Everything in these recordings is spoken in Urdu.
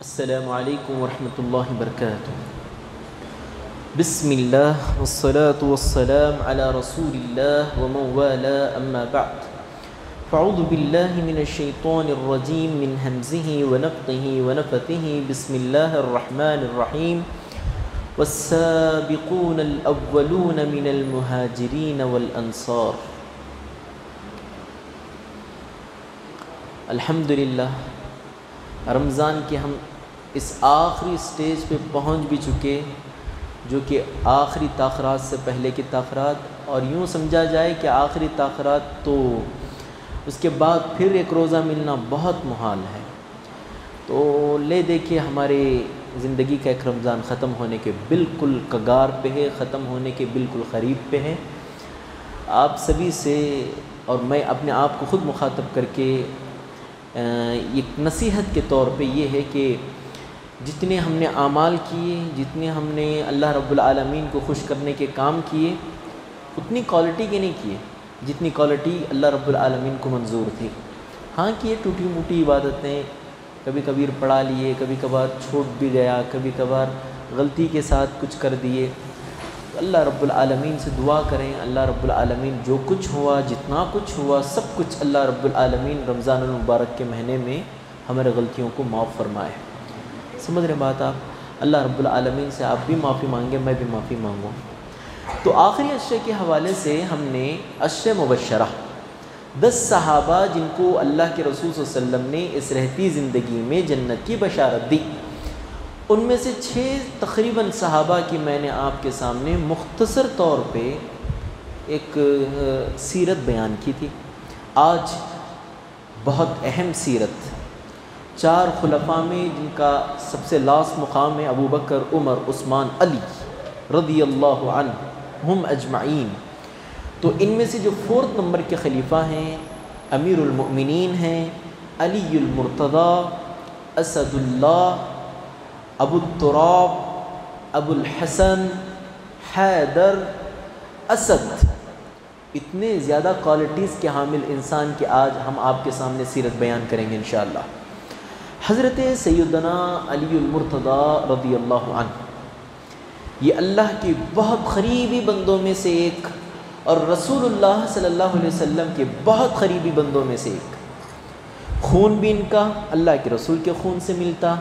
السلام علیکم ورحمۃ اللہ وبرکاتہ۔ بسم اللہ والصلاة والسلام علی رسول اللہ ومن والاه اما بعد، فاعوذ باللہ من الشیطان الرجیم من ہمزہ ونفخہ ونفثہ، بسم اللہ الرحمن الرحیم۔ والسابقون الاولون من المہاجرین والانصار۔ الحمدللہ رمضان کے ہم اس آخری سٹیج پہ پہنچ بھی چکے، جو کہ آخری تاخرات سے پہلے کی تاخرات، اور یوں سمجھا جائے کہ آخری تاخرات تو اس کے بعد پھر ایک روزہ ملنا بہت محال ہے۔ تو لے دیکھیے ہمارے زندگی کا ایک رمضان ختم ہونے کے بالکل کگار پہ ہے، ختم ہونے کے بالکل قریب پہ ہے۔ آپ سبھی سے اور میں اپنے آپ کو خود مخاطب کر کے ایک نصیحت کے طور پہ یہ ہے کہ جتنے ہم نے اعمال کیے، جتنے ہم نے اللہ رب العالمین کو خوش کرنے کے کام کیے، اتنی کوالٹی کے نہیں کیے جتنی کوالٹی اللہ رب العالمین کو منظور تھی۔ ہاں کیے ٹوٹی موٹی عبادتیں، کبھی کبھی پڑھا لیے، کبھی کبھار چھوٹ بھی گیا، کبھی کبھار غلطی کے ساتھ کچھ کر دیے۔ اللہ رب العالمین سے دعا کریں، اللہ رب العالمین جو کچھ ہوا، جتنا کچھ ہوا، سب کچھ اللہ رب العالمین رمضان المبارک کے مہینے میں ہمارے غلطیوں کو معاف فرمائے۔ سمجھ رہے بات آپ؟ اللہ رب العالمین سے آپ بھی معافی مانگیں، میں بھی معافی مانگوں۔ تو آخری عشرے کے حوالے سے ہم نے عشر مبشرہ، 10 صحابہ جن کو اللہ کے رسول صلی اللہ علیہ وسلم نے اس رہتی زندگی میں جنت کی بشارت دی، ان میں سے 6 تقریباً صحابہ کی میں نے آپ کے سامنے مختصر طور پہ ایک سیرت بیان کی تھی۔ آج بہت اہم سیرت 4 خلفاء میں جن کا سب سے لاسٹ مقام ہے ابو بکر، عمر، عثمان، علی رضی اللہ عنہم اجمعین۔ تو ان میں سے جو 4 نمبر کے خلیفہ ہیں، امیر المؤمنین ہیں علی المرتضی، اسد اللہ، ابو التراب، ابو الحسن، حیدر، اسد، اتنے زیادہ کوالٹیز کے حامل انسان کے آج ہم آپ کے سامنے سیرت بیان کریں گے انشاءاللہ۔ حضرت سیدنا علی المرتضی رضی اللہ عنہ، یہ اللہ کے بہت قریبی بندوں میں سے ایک، اور رسول اللہ صلی اللہ علیہ وسلم کے بہت قریبی بندوں میں سے ایک۔ خون بھی ان کا اللہ کے رسول کے خون سے ملتا،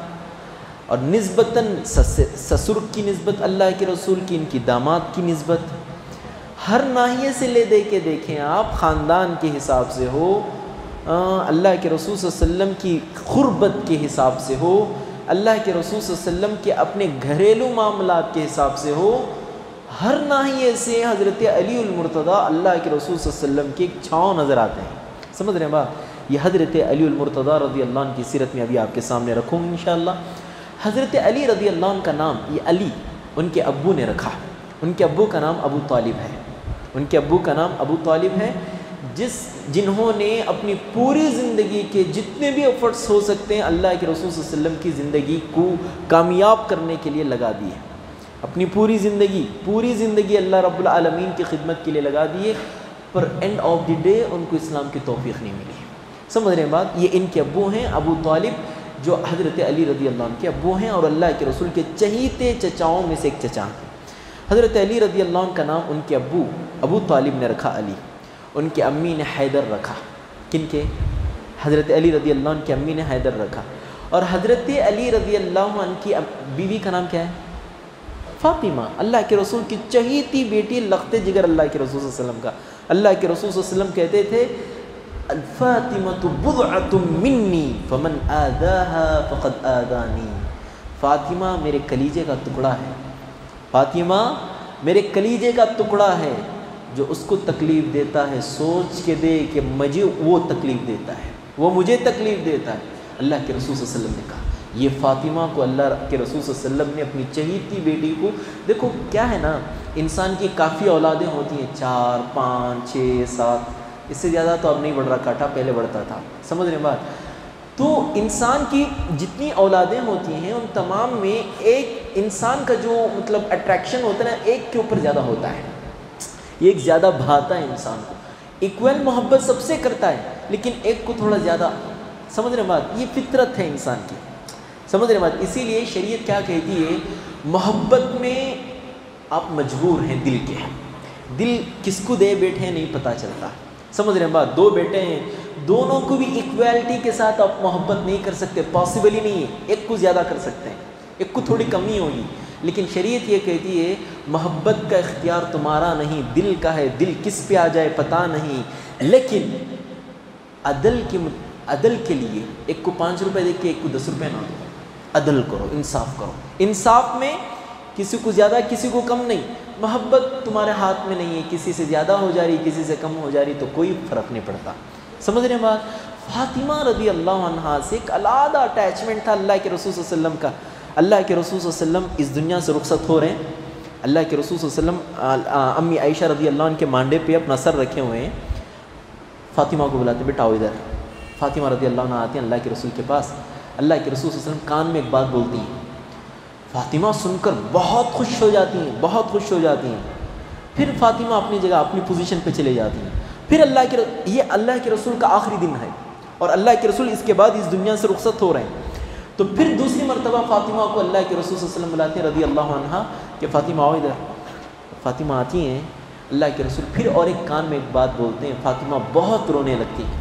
اور نسبتاً سسر کی نسبت اللہ کے رسول کی، ان کی داماد کی نسبت، ہر ناحیے سے لے دے کے دیکھیں آپ، خاندان کے حساب سے ہو، اللہ کے رسول صلی اللہ علیہ وسلم کی قربت کے حساب سے ہو، اللہ کے رسول صلی اللہ علیہ وسلم کے اپنے گھریلو معاملات کے حساب سے ہو، ہر ناحیے سے حضرت علی المرتضی اللہ کے رسول صلی اللہ علیہ وسلم کی ایک چھاؤں نظر آتے ہیں۔ سمجھ رہے ہیں بات؟ یہ حضرت علی المرتضی رضی اللہ عنہ کی سیرت میں ابھی آپ کے سامنے رکھوں گا انشاءاللہ۔ حضرت علی رضی اللہ عنہ کا نام، یہ علی ان کے ابو نے رکھا، ان کے ابو کا نام ابو طالب ہے، ان کے ابو کا نام ابو طالب ہے، جنہوں نے اپنی پوری زندگی کے جتنے بھی ایفرٹس ہو سکتے ہیں اللہ کے رسول صلی اللہ علیہ وسلم کی زندگی کو کامیاب کرنے کے لیے لگا دیے، اپنی پوری زندگی اللہ رب العالمین کی خدمت کے لیے لگا دیے، پر اینڈ آف دی ڈے ان کو اسلام کی توفیق نہیں ملی۔ سمجھ رہے ہیں بات؟ یہ ان کے ابو ہیں ابو طالب، جو حضرت علی رضی اللہ عنہ کے ابو ہیں، اور اللہ کے رسول کے چہیتے چچاؤں میں سے ایک چچا ہیں۔ حضرت علی رضی اللہ عنہ کا نام ان کے ابو طالب نے رکھا علی، ان کے امی نے حیدر رکھا۔ کن کے؟ حضرت علی رضی اللہ عنہ کی امی نے حیدر رکھا، اور حضرت علی رضی اللہ عنہ کی بیوی کا نام کیا ہے؟ فاطمہ، اللہ کے رسول کی چہیتی بیٹی، لخت جگر اللہ کے رسول صلی اللہ علیہ وسلم کا۔ اللہ کے رسول صلی اللہ علیہ وسلم کہتے تھے الفاطمۃ بضعۃ منی فمن آذاها فقد آذانی، فاطمہ میرے کلیجے کا ٹکڑا ہے، فاطمہ میرے کلیجے کا ٹکڑا ہے، جو اس کو تکلیف دیتا ہے سوچ کے دے کہ مجھے وہ تکلیف دیتا ہے، وہ مجھے تکلیف دیتا ہے۔ اللہ کے رسول صلی اللہ علیہ وسلم نے کہا، یہ فاطمہ کو اللہ کے رسول صلی اللہ علیہ وسلم نے اپنی چہیتی بیٹی کو، دیکھو کیا ہے نا، انسان کی کافی اولادیں ہوتی ہیں، 4 5 6 7، اس سے زیادہ تو اب نہیں بڑھ رہا، کاٹا پہلے بڑھتا تھا۔ سمجھ رہے ہیں بات؟ تو انسان کی جتنی اولادیں ہوتی ہیں ان تمام میں ایک انسان کا جو مطلب اٹریکشن ہوتا ہے نا، ایک کے اوپر زیادہ ہوتا ہے، ایک زیادہ بھاتا ہے انسان کو، ایکول محبت سب سے کرتا ہے لیکن ایک کو تھوڑا زیادہ۔ سمجھ رہے ہیں بات؟ یہ فطرت ہے انسان کی۔ سمجھ رہے بات؟ اسی لیے شریعت کیا کہتی ہے، محبت میں آپ مجبور ہیں دل کے، دل کس کو دے بیٹھے ہیں نہیں پتہ چلتا، سمجھ رہے ہیں بات؟ دو بیٹے ہیں، دونوں کو بھی ایکویلٹی کے ساتھ آپ محبت نہیں کر سکتے، پاسبل ہی نہیں ہے، ایک کو زیادہ کر سکتے ہیں، ایک کو تھوڑی کمی ہوگی، لیکن شریعت یہ کہتی ہے محبت کا اختیار تمہارا نہیں، دل کا ہے، دل کس پہ آ جائے پتہ نہیں، لیکن عدل کے لیے ایک کو 5 روپے دے کے ایک کو 10 روپے نہ دو، عدل کرو، انصاف کرو، انصاف میں کسی کو زیادہ کسی کو کم نہیں، محبت تمہارے ہاتھ میں نہیں ہے، کسی سے زیادہ ہو جا رہی کسی سے کم ہو جا رہی تو کوئی فرق نہیں پڑتا، سمجھ رہے ہیں بات؟ فاطمہ رضی اللہ عنہا سے ایک علیحدہ اٹیچمنٹ تھا اللہ کے رسول صلی اللہ علیہ وسلم کا، اللہ کے رسول صلی اللہ علیہ وسلم اس دنیا سے رخصت ہو رہے ہیں، اللہ کے رسول صلی اللہ علیہ وسلم امی عائشہ رضی اللہ عنہ کے مانڈے پہ اپنا سر رکھے ہوئے ہیں، فاطمہ کو بلاتے بیٹا آؤ ادھر، فاطمہ رضی اللہ عنہ آتی ہیں اللہ کے رسول کے پاس، اللہ کے رسول صلی اللہ علیہ وسلم کان میں ایک بات بولتی ہیں، فاطمہ سن کر بہت خوش ہو جاتی ہیں، بہت خوش ہو جاتی ہیں، پھر فاطمہ اپنی جگہ اپنی پوزیشن پہ چلے جاتی ہیں، پھر یہ اللہ کے رسول کا آخری دن ہے اور اللہ کے رسول اس کے بعد اس دنیا سے رخصت ہو رہے ہیں، تو پھر دوسری مرتبہ فاطمہ کو اللہ کے رسول صلی اللہ علیہ وسلم بلاتے ہیں رضی اللہ عنہا کہ فاطمہ آؤ ادھر، فاطمہ آتی ہیں، اللہ کے رسول پھر اور ایک کان میں ایک بات بولتے ہیں، فاطمہ بہت رونے لگتی ہے۔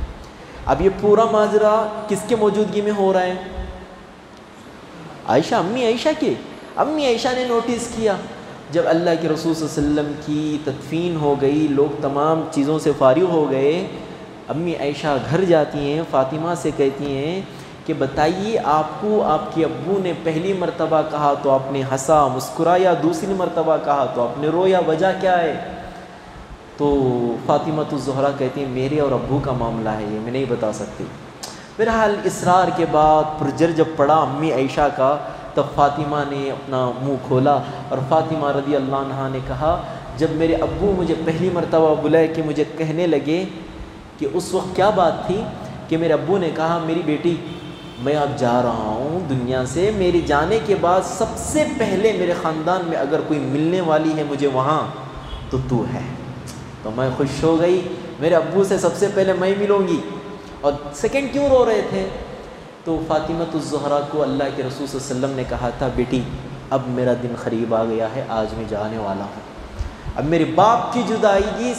اب یہ پورا ماجرا کس کے موجودگی میں ہو رہا ہے؟ عائشہ، امی عائشہ نے نوٹس کیا، جب اللہ کے رسول صلی اللہ علیہ وسلم کی تدفین ہو گئی، لوگ تمام چیزوں سے فارغ ہو گئے، امی عائشہ گھر جاتی ہیں، فاطمہ سے کہتی ہیں کہ بتائیے آپ کو آپ کے ابو نے پہلی مرتبہ کہا تو آپ نے ہنسا مسکرایا، دوسری مرتبہ کہا تو آپ نے رویا، وجہ کیا ہے؟ تو فاطمہ الزہرا کہتی ہیں میرے اور ابو کا معاملہ ہے، یہ میں نہیں بتا سکتی۔ بہرحال اصرار کے بعد پرجر جب پڑا امی عائشہ کا، تب فاطمہ نے اپنا منہ کھولا اور فاطمہ رضی اللہ عنہا نے کہا جب میرے ابو مجھے پہلی مرتبہ بلائے کہ مجھے کہنے لگے کہ اس وقت کیا بات تھی کہ میرے ابو نے کہا میری بیٹی میں اب جا رہا ہوں دنیا سے، میرے جانے کے بعد سب سے پہلے میرے خاندان میں اگر کوئی ملنے والی ہے مجھے وہاں تو ہے، تو میں خوش ہو گئی، میرے ابو سے سب سے پہلے میں ملوں گی۔ اور سیکنڈ کیوں رو رہے تھے؟ تو فاطمہ الزہرا کو اللہ کے رسول صلی اللہ علیہ وسلم نے کہا تھا بیٹی اب میرا دن قریب آ گیا ہے، آج میں جانے والا ہوں، اب میرے باپ کی جدائیگی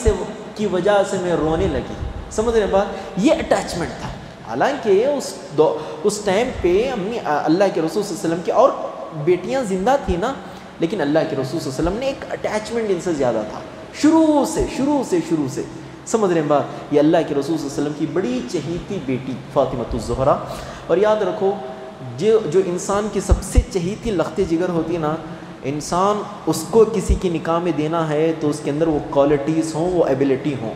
کی وجہ سے میں رونے لگی، سمجھ رہے بات؟ یہ اٹیچمنٹ تھا، حالانکہ اس ٹائم پہ امی اللہ کے رسول صلی اللہ علیہ وسلم کی اور بیٹیاں زندہ تھیں نا، لیکن اللہ کے رسول صلی اللہ علیہ وسلم نے ایک اٹیچمنٹ ان سے زیادہ تھا شروع سے، سمجھ رہے ہیں بات؟ یہ اللہ کے رسول صلی اللہ علیہ وسلم کی بڑی چہیتی بیٹی فاطمہ الزہرا، اور یاد رکھو جو انسان کی سب سے چہیتی لخت جگر ہوتی ہے نا، انسان اس کو کسی کی نکاح میں دینا ہے تو اس کے اندر وہ کوالٹیز ہوں، وہ ایبلٹی ہوں،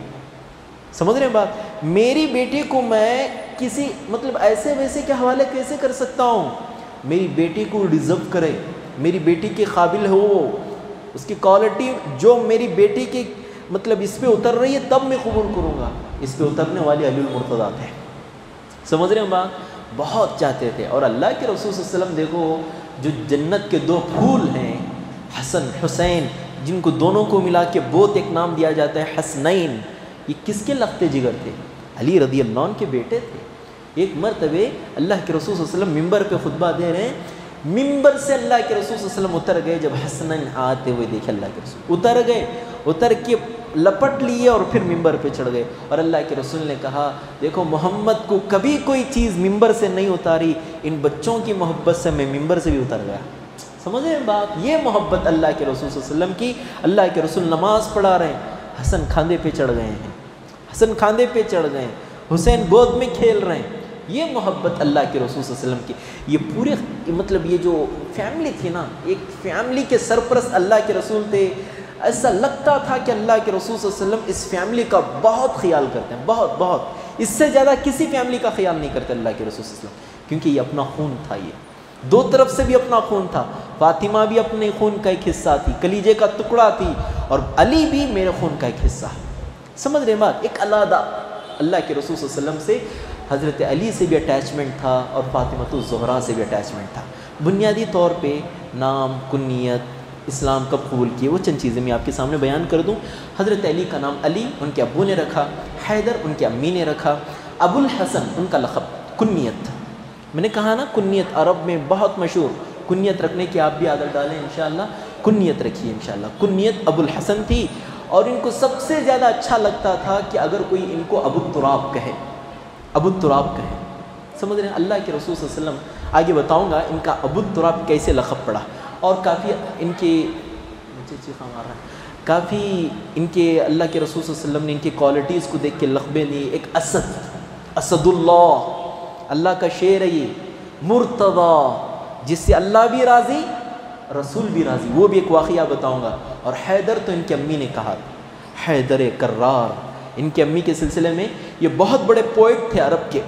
سمجھ رہے ہیں بات؟ میری بیٹی کو میں کسی ایسے ویسے کے حوالے کیسے کر سکتا ہوں؟ میری بیٹی کو ڈیزرو کرے، میری بیٹی کے قابل ہو، اس کی کوالٹی جو میری بیٹی کی اس پہ اتر رہی ہے تب میں قبول کروں گا، اس پہ اترنے والی علی المرتضیٰ تھے، سمجھ رہے ہیں بات؟ بہت چاہتے تھے، اور اللہ کے رسول صلی اللہ علیہ وسلم دیکھو جو جنت کے 2 پھول ہیں حسن حسین، جن کو دونوں کو ملا کے بہت ایک نام دیا جاتا ہے حسنین، یہ کس کے لخت جگر تھے؟ علی رضی اللہ عنہ کے بیٹے تھے۔ ایک مرتبہ اللہ کے رسول صلی اللہ علیہ وسلم ممبر پہ خطبہ دے رہے ہیں، ممبر سے اللہ کے رسول صلی اللہ علیہ وسلم اتر گئے، جب حسنین آتے ہوئے دیکھے اللہ کے رسول اتر کے لپٹ لیے اور پھر ممبر پہ چڑھ گئے، اور اللہ کے رسول نے کہا دیکھو محمد کو کبھی کوئی چیز ممبر سے نہیں اتاری، ان بچوں کی محبت سے میں ممبر سے بھی اتر گیا، سمجھ رہے ہیں بات؟ یہ محبت اللہ کے رسول صلی اللہ علیہ وسلم کی، اللہ کے رسول نماز پڑھا رہے ہیں، حسن کھاندے پہ چڑھ گئے ہیں، حسین گود میں کھیل رہے ہیں، یہ محبت اللہ کے رسول صلی اللہ علیہ وسلم کی، یہ پورے یہ جو فیملی تھی نا، ایک فیملی کے سرپرست اللہ کے رسول تھے، ایسا لگتا تھا کہ اللہ کے رسول صلی اللہ علیہ وسلم اس فیملی کا بہت خیال کرتے ہیں، بہت، اس سے زیادہ کسی فیملی کا خیال نہیں کرتے اللہ کے رسول صلی اللہ علیہ وسلم، کیونکہ یہ اپنا خون تھا، یہ 2 طرف سے بھی اپنا خون تھا، فاطمہ بھی اپنے خون کا ایک حصہ تھی، کلیجے کا ٹکڑا تھی، اور علی بھی میرے خون کا ایک حصہ، سمجھ رہے بات؟ ایک علیحدہ اللہ کے رسول صلی اللہ علیہ وسلم سے حضرت علی سے بھی اٹیچمنٹ تھا اور فاطمہ الزہرا سے بھی اٹیچمنٹ تھا۔ بنیادی طور پہ نام، کنیت، اسلام کب قبول کیے، وہ چند چیزیں میں آپ کے سامنے بیان کر دوں۔ حضرت علی کا نام علی ان کے ابو نے رکھا، حیدر ان کی امی نے رکھا، ابو الحسن ان کا لقب کنیت تھا، میں نے کہا نا کنیت عرب میں بہت مشہور، کنیت رکھنے کی آپ بھی عادت ڈالیں انشاءاللہ، کنیت رکھیے انشاءاللہ۔ کنیت ابو الحسن تھی، اور ان کو سب سے زیادہ اچھا لگتا تھا کہ اگر کوئی ان کو ابو التراب کہے، ابو التراب کہے، سمجھ رہے ہیں؟ اللہ کے رسول صلی اللہ علیہ وسلم، آگے بتاؤں گا ان کا ابو التراب کیسے لقب پڑا، اور کافی ان کے کافی ان کے اللہ کے رسول صلی اللہ علیہ وسلم نے ان کی کوالٹیز کو دیکھ کے لقبیں دی۔ ایک اسد، اسد اللہ کا شیر ہے یہ، مرتضی جس سے اللہ بھی راضی رسول بھی راضی، وہ بھی ایک واقعہ بتاؤں گا۔ اور حیدر تو ان کی امی نے کہا، حیدر کرار، ان کی امی کے سلسلے میں یہ بہت بڑے پوئٹ تھے عرب کے۔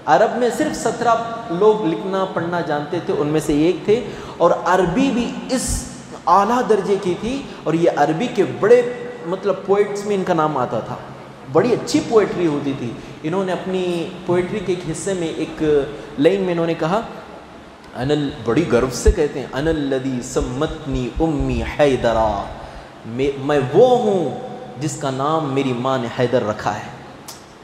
عرب میں صرف 17 لوگ لکھنا پڑھنا جانتے تھے، ان میں سے ایک تھے، اور عربی بھی اس اعلیٰ درجے کی تھی، اور یہ عربی کے بڑے مطلب پوئٹس میں ان کا نام آتا تھا، بڑی اچھی پوئٹری ہوتی تھی۔ انہوں نے اپنی پوئٹری کے ایک حصے میں ایک لائن میں انہوں نے کہا، بڑی گرو سے کہتے ہیں، انا الذی سمتنی امی حیدرا، میں وہ ہوں جس کا نام میری ماں نے حیدر رکھا ہے،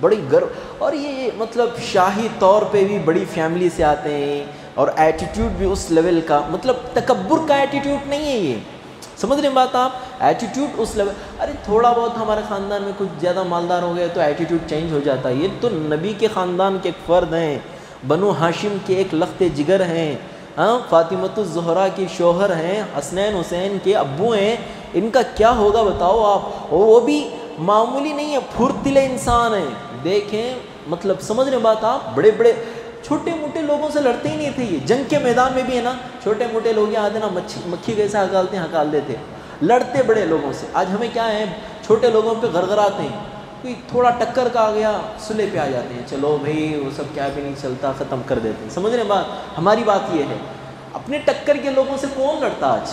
بڑی گرو۔ اور یہ مطلب شاہی طور پہ بھی بڑی فیملی سے آتے ہیں، اور ایٹیٹیوڈ بھی اس لیول کا، مطلب تکبر کا ایٹیٹیوڈ نہیں ہے یہ، سمجھ رہے ہیں بات آپ؟ ایٹیٹیوڈ اس لیول، ارے تھوڑا بہت ہمارے خاندان میں کچھ زیادہ مالدار ہو گئے تو ایٹیٹیوڈ چینج ہو جاتا ہے، یہ تو نبی کے خاندان کے ایک فرد ہیں، بنو ہاشم کے ایک لخت جگر ہیں، فاطمۃ الزہرا کی شوہر ہیں، حسنین حسین کے ابو ہیں، ان کا کیا ہوگا بتاؤ آپ؟ وہ بھی معمولی نہیں ہے، پھرتلے انسان ہیں، دیکھیں مطلب سمجھ رہے بات آپ؟ بڑے بڑے چھوٹے موٹے لوگوں سے لڑتے ہی نہیں تھے یہ، جنگ کے میدان میں بھی ہے نا، چھوٹے موٹے لوگ یہ آتے نا، مکھی کیسے ہکالتے ہیں ہکال دیتے، لڑتے بڑے لوگوں سے۔ آج ہمیں کیا ہے، چھوٹے لوگوں پہ غرغراتے ہیں، کوئی تھوڑا ٹکر کا آ گیا صلح پہ آ جاتے ہیں، چلو بھائی وہ سب کیا بھی نہیں چلتا، ختم کر دیتے ہیں، سمجھ رہے ہیں بات؟ ہماری بات یہ ہے، اپنے ٹکر کے لوگوں سے کون لڑتا آج؟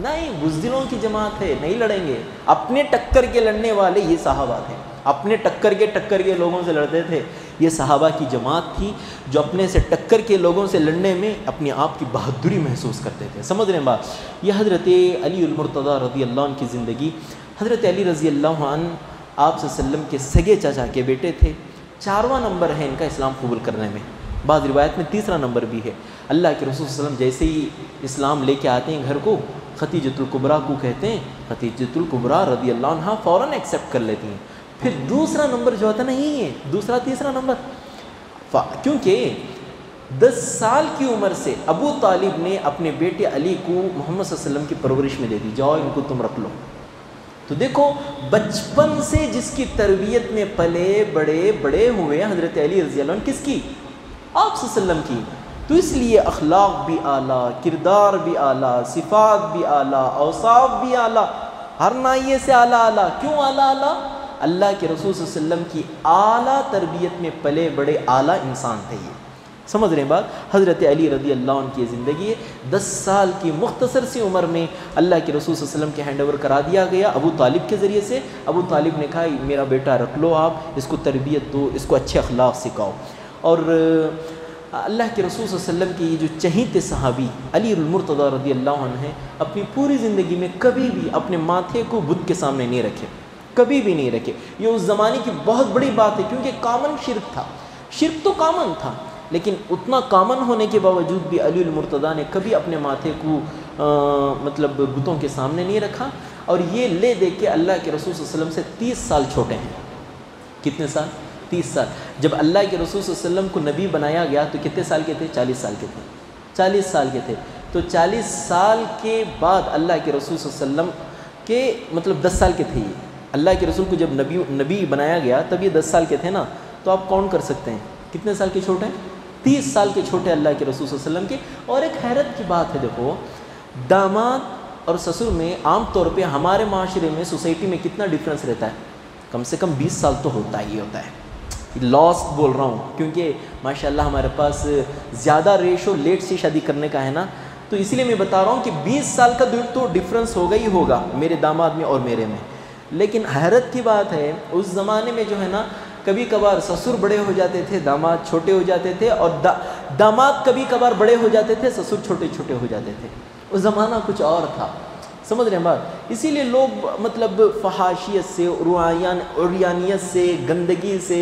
نہیں، بزدلوں کی جماعت ہے، نہیں لڑیں گے، اپنے ٹکر کے لڑنے والے یہ صحابہ تھے، اپنے ٹکر کے لوگوں سے لڑتے تھے، یہ صحابہ کی جماعت تھی جو اپنے سے ٹکر کے لوگوں سے لڑنے میں اپنے آپ کی بہادری محسوس کرتے تھے، سمجھ رہے ہیں بات؟ یہ حضرت علی المرتضیٰ رضی اللہ عنہ کی زندگی۔ حضرت علی رضی اللہ عنہ آپ صلی اللہ علیہ وسلم کے سگے چچا کے بیٹے تھے، 4واں نمبر ہے ان کا اسلام قبول کرنے میں، بعض روایت میں 3را نمبر بھی ہے۔ اللہ کے رسول صلی اللہ علیہ وسلم جیسے ہی اسلام لے کے آتے ہیں گھر کو، خدیجۃ الکبریٰ کو کہتے ہیں، خدیجۃ الکبریٰ رضی اللہ عنہ فوراً ایکسیپٹ کر لیتی ہیں۔ پھر دوسرا نمبر جو ہوتا نہیں ہے، دوسرا تیسرا نمبر، کیونکہ 10 سال کی عمر سے ابو طالب نے اپنے بیٹے علی کو محمد صلی اللہ علیہ وسلم کی پرورش میں دے دی، جاؤ ان کو تم رکھ لو۔ تو دیکھو بچپن سے جس کی تربیت میں پلے بڑے ہوئے حضرت علی رضی اللہ عنہ، کس کی؟ آپ صلی اللہ علیہ وسلم کی۔ تو اس لیے اخلاق بھی اعلیٰ، کردار بھی اعلیٰ، صفات بھی اعلیٰ، اوصاف بھی اعلیٰ، ہر ناحیے سے اعلیٰ۔ کیوں اعلیٰ؟ اللہ کے رسول صلی اللہ علیہ وسلم کی اعلیٰ تربیت میں پلے بڑے اعلیٰ انسان تھے یہ، سمجھ رہے ہیں بات؟ حضرت علی رضی اللہ عنہ کی زندگی ہے، 10 سال کی مختصر سی عمر میں اللہ کے رسول صلی اللہ علیہ وسلم کے ہینڈ اوور کرا دیا گیا ابو طالب کے ذریعے سے۔ ابو طالب نے کہا میرا بیٹا رکھ لو، آپ اس کو تربیت دو، اس کو اچھے اخلاق سکھاؤ۔ اور اللہ کے رسول صلی اللہ علیہ وسلم کی یہ جو چہیتے صحابی علی المرتضیٰ رضی اللہ عنہ ہیں، اپنی پوری زندگی میں کبھی بھی اپنے ماتھے کو بت کے سامنے نہیں رکھے، کبھی بھی نہیں رکھے۔ یہ اس زمانے کی بہت بڑی بات ہے، کیونکہ کامن شرک تھا، شرک تو کامن تھا، لیکن اتنا کامن ہونے کے باوجود بھی علی المرتضیٰ نے کبھی اپنے ماتھے کو مطلب بتوں کے سامنے نہیں رکھا۔ اور یہ لے دے کے اللہ کے رسول صلی اللہ علیہ وسلم سے 30 سال چھوٹے ہیں۔ کتنے سال؟ 30 سال۔ جب اللہ کے رسول صلی اللہ علیہ وسلم کو نبی بنایا گیا تو کتنے سال کے تھے؟ 40 سال کے تھے، 40 سال کے تھے۔ تو 40 سال کے بعد اللہ کے رسول صلی اللہ علیہ وسلم کے مطلب 10 سال کے تھے یہ، اللہ کے رسول کو جب نبی بنایا گیا تب یہ 10 سال کے تھے نا، تو آپ کاؤنٹ کر سکتے ہیں کتنے سال کے چھوٹے ہیں؟ 30 سال کے چھوٹے اللہ کے رسول صلی اللہ علیہ وسلم کے۔ اور ایک حیرت کی بات ہے، دیکھو داماد اور سسر میں عام طور پہ ہمارے معاشرے میں سوسائٹی میں کتنا ڈفرینس رہتا ہے؟ کم سے کم 20 سال تو ہوتا ہی ہوتا ہے۔ لاسٹ بول رہا ہوں کیونکہ ماشاءاللہ ہمارے پاس زیادہ ریشو لیٹ سے شادی کرنے کا ہے نا، تو اسی لیے میں بتا رہا ہوں کہ 20 سال کا تو ڈفرینس ہوگا ہی ہوگا میرے داماد میں اور میرے میں۔ لیکن حیرت کی بات ہے اس زمانے میں جو ہے نا، کبھی کبھار سسر بڑے ہو جاتے تھے، داماد چھوٹے ہو جاتے تھے، اور داماد کبھی کبھار بڑے ہو جاتے تھے، سسر چھوٹے چھوٹے ہو جاتے تھے۔ اس زمانہ کچھ اور تھا، سمجھ رہے ہیں بات؟ اسی لیے لوگ مطلب فحاشیت سے، عریانیت سے، گندگی سے،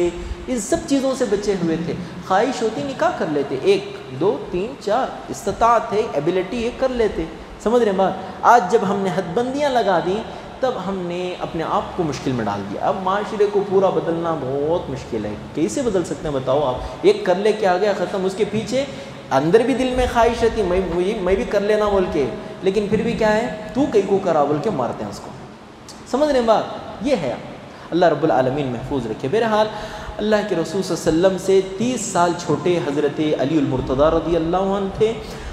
ان سب چیزوں سے بچے ہوئے تھے۔ خواہش ہوتی نکاح کر لیتے، 1 2 3 4 استطاعت ہے، ایبیلٹی ہے، کر لیتے۔ سمجھ رہے ہیں بات؟ آج جب ہم نے حد بندیاں لگا دیں تب ہم نے اپنے آپ کو مشکل میں ڈال دیا۔ اب معاشرے کو پورا بدلنا بہت مشکل ہے، کیسے بدل سکتے ہیں بتاؤ آپ؟ ایک کر لے کے آ گیا ختم، اس کے پیچھے اندر بھی دل میں خواہش رہتی میں بھی کر لینا بول کے، لیکن پھر بھی کیا ہے، تو کئی کو کرا بول کے مارتے ہیں اس کو۔ سمجھ رہے ہیں بات؟ یہ ہے۔ اللہ رب العالمین محفوظ رکھے۔ بہرحال اللہ کے رسول صلی اللہ علیہ وسلم سے 30 سال چھوٹے حضرت علی المرتضیٰ رضی اللہ عنہ تھے،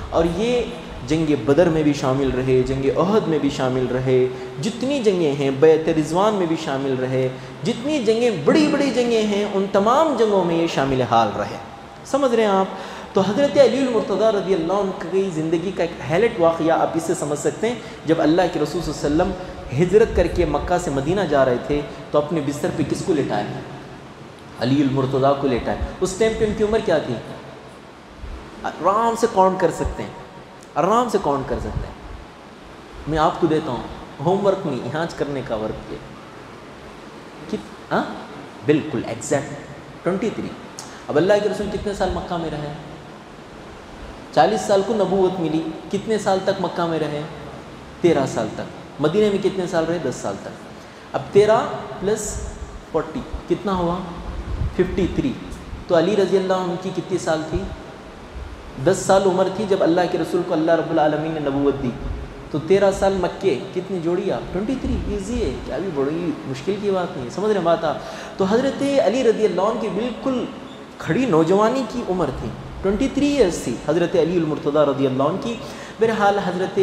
اور یہ جنگ بدر میں بھی شامل رہے، جنگ احد میں بھی شامل رہے، جتنی جنگیں ہیں بیعت رضوان میں بھی شامل رہے، جتنی جنگیں بڑی بڑی جنگیں ہیں ان تمام جنگوں میں یہ شامل حال رہے۔ سمجھ رہے ہیں آپ؟ تو حضرت علی المرتضیٰ رضی اللہ عنہ کی زندگی کا ایک ہائلائٹ واقعہ آپ اس سے سمجھ سکتے ہیں۔ جب اللہ کے رسول صلی اللہ علیہ وسلم ہجرت کر کے مکہ سے مدینہ جا رہے تھے تو اپنے بستر پہ کس کو لٹائے؟ علی المرتضیٰ کو لٹائے۔ اس ٹائم پہ ان کی عمر کیا تھی؟ آرام سے کاؤنٹ کر سکتے ہیں، آرام سے کاؤنٹ کر سکتے ہیں۔ میں آپ کو دیتا ہوں ہوم ورک نہیں، یہاں کرنے کا ورک یہ بالکل ایگزیکٹ 23۔ اب اللہ کے رسول کتنے سال مکہ میں رہے؟ 40 سال کو نبوت ملی، کتنے سال تک مکہ میں رہے؟ 13 سال تک۔ مدینہ میں کتنے سال رہے؟ 10 سال تک۔ اب 13 + 40 کتنا ہوا؟ 53۔ تو علی رضی اللہ عنہ کی کتنی سال تھی؟ 10 سال عمر تھی جب اللہ کے رسول کو اللہ رب العالمین نے نبوت دی۔ تو 13 سال مکے، کتنی جوڑی آپ؟ 23۔ ایزی ہے، کیا بھی بڑی مشکل کی بات نہیں، سمجھ رہے بات آپ؟ تو حضرت علی رضی اللہ عنہ کی بالکل کھڑی نوجوانی کی عمر تھی، 23 ایئرس تھی حضرت علی المرتضیٰ رضی اللہ عنہ کی۔ بہرحال حضرت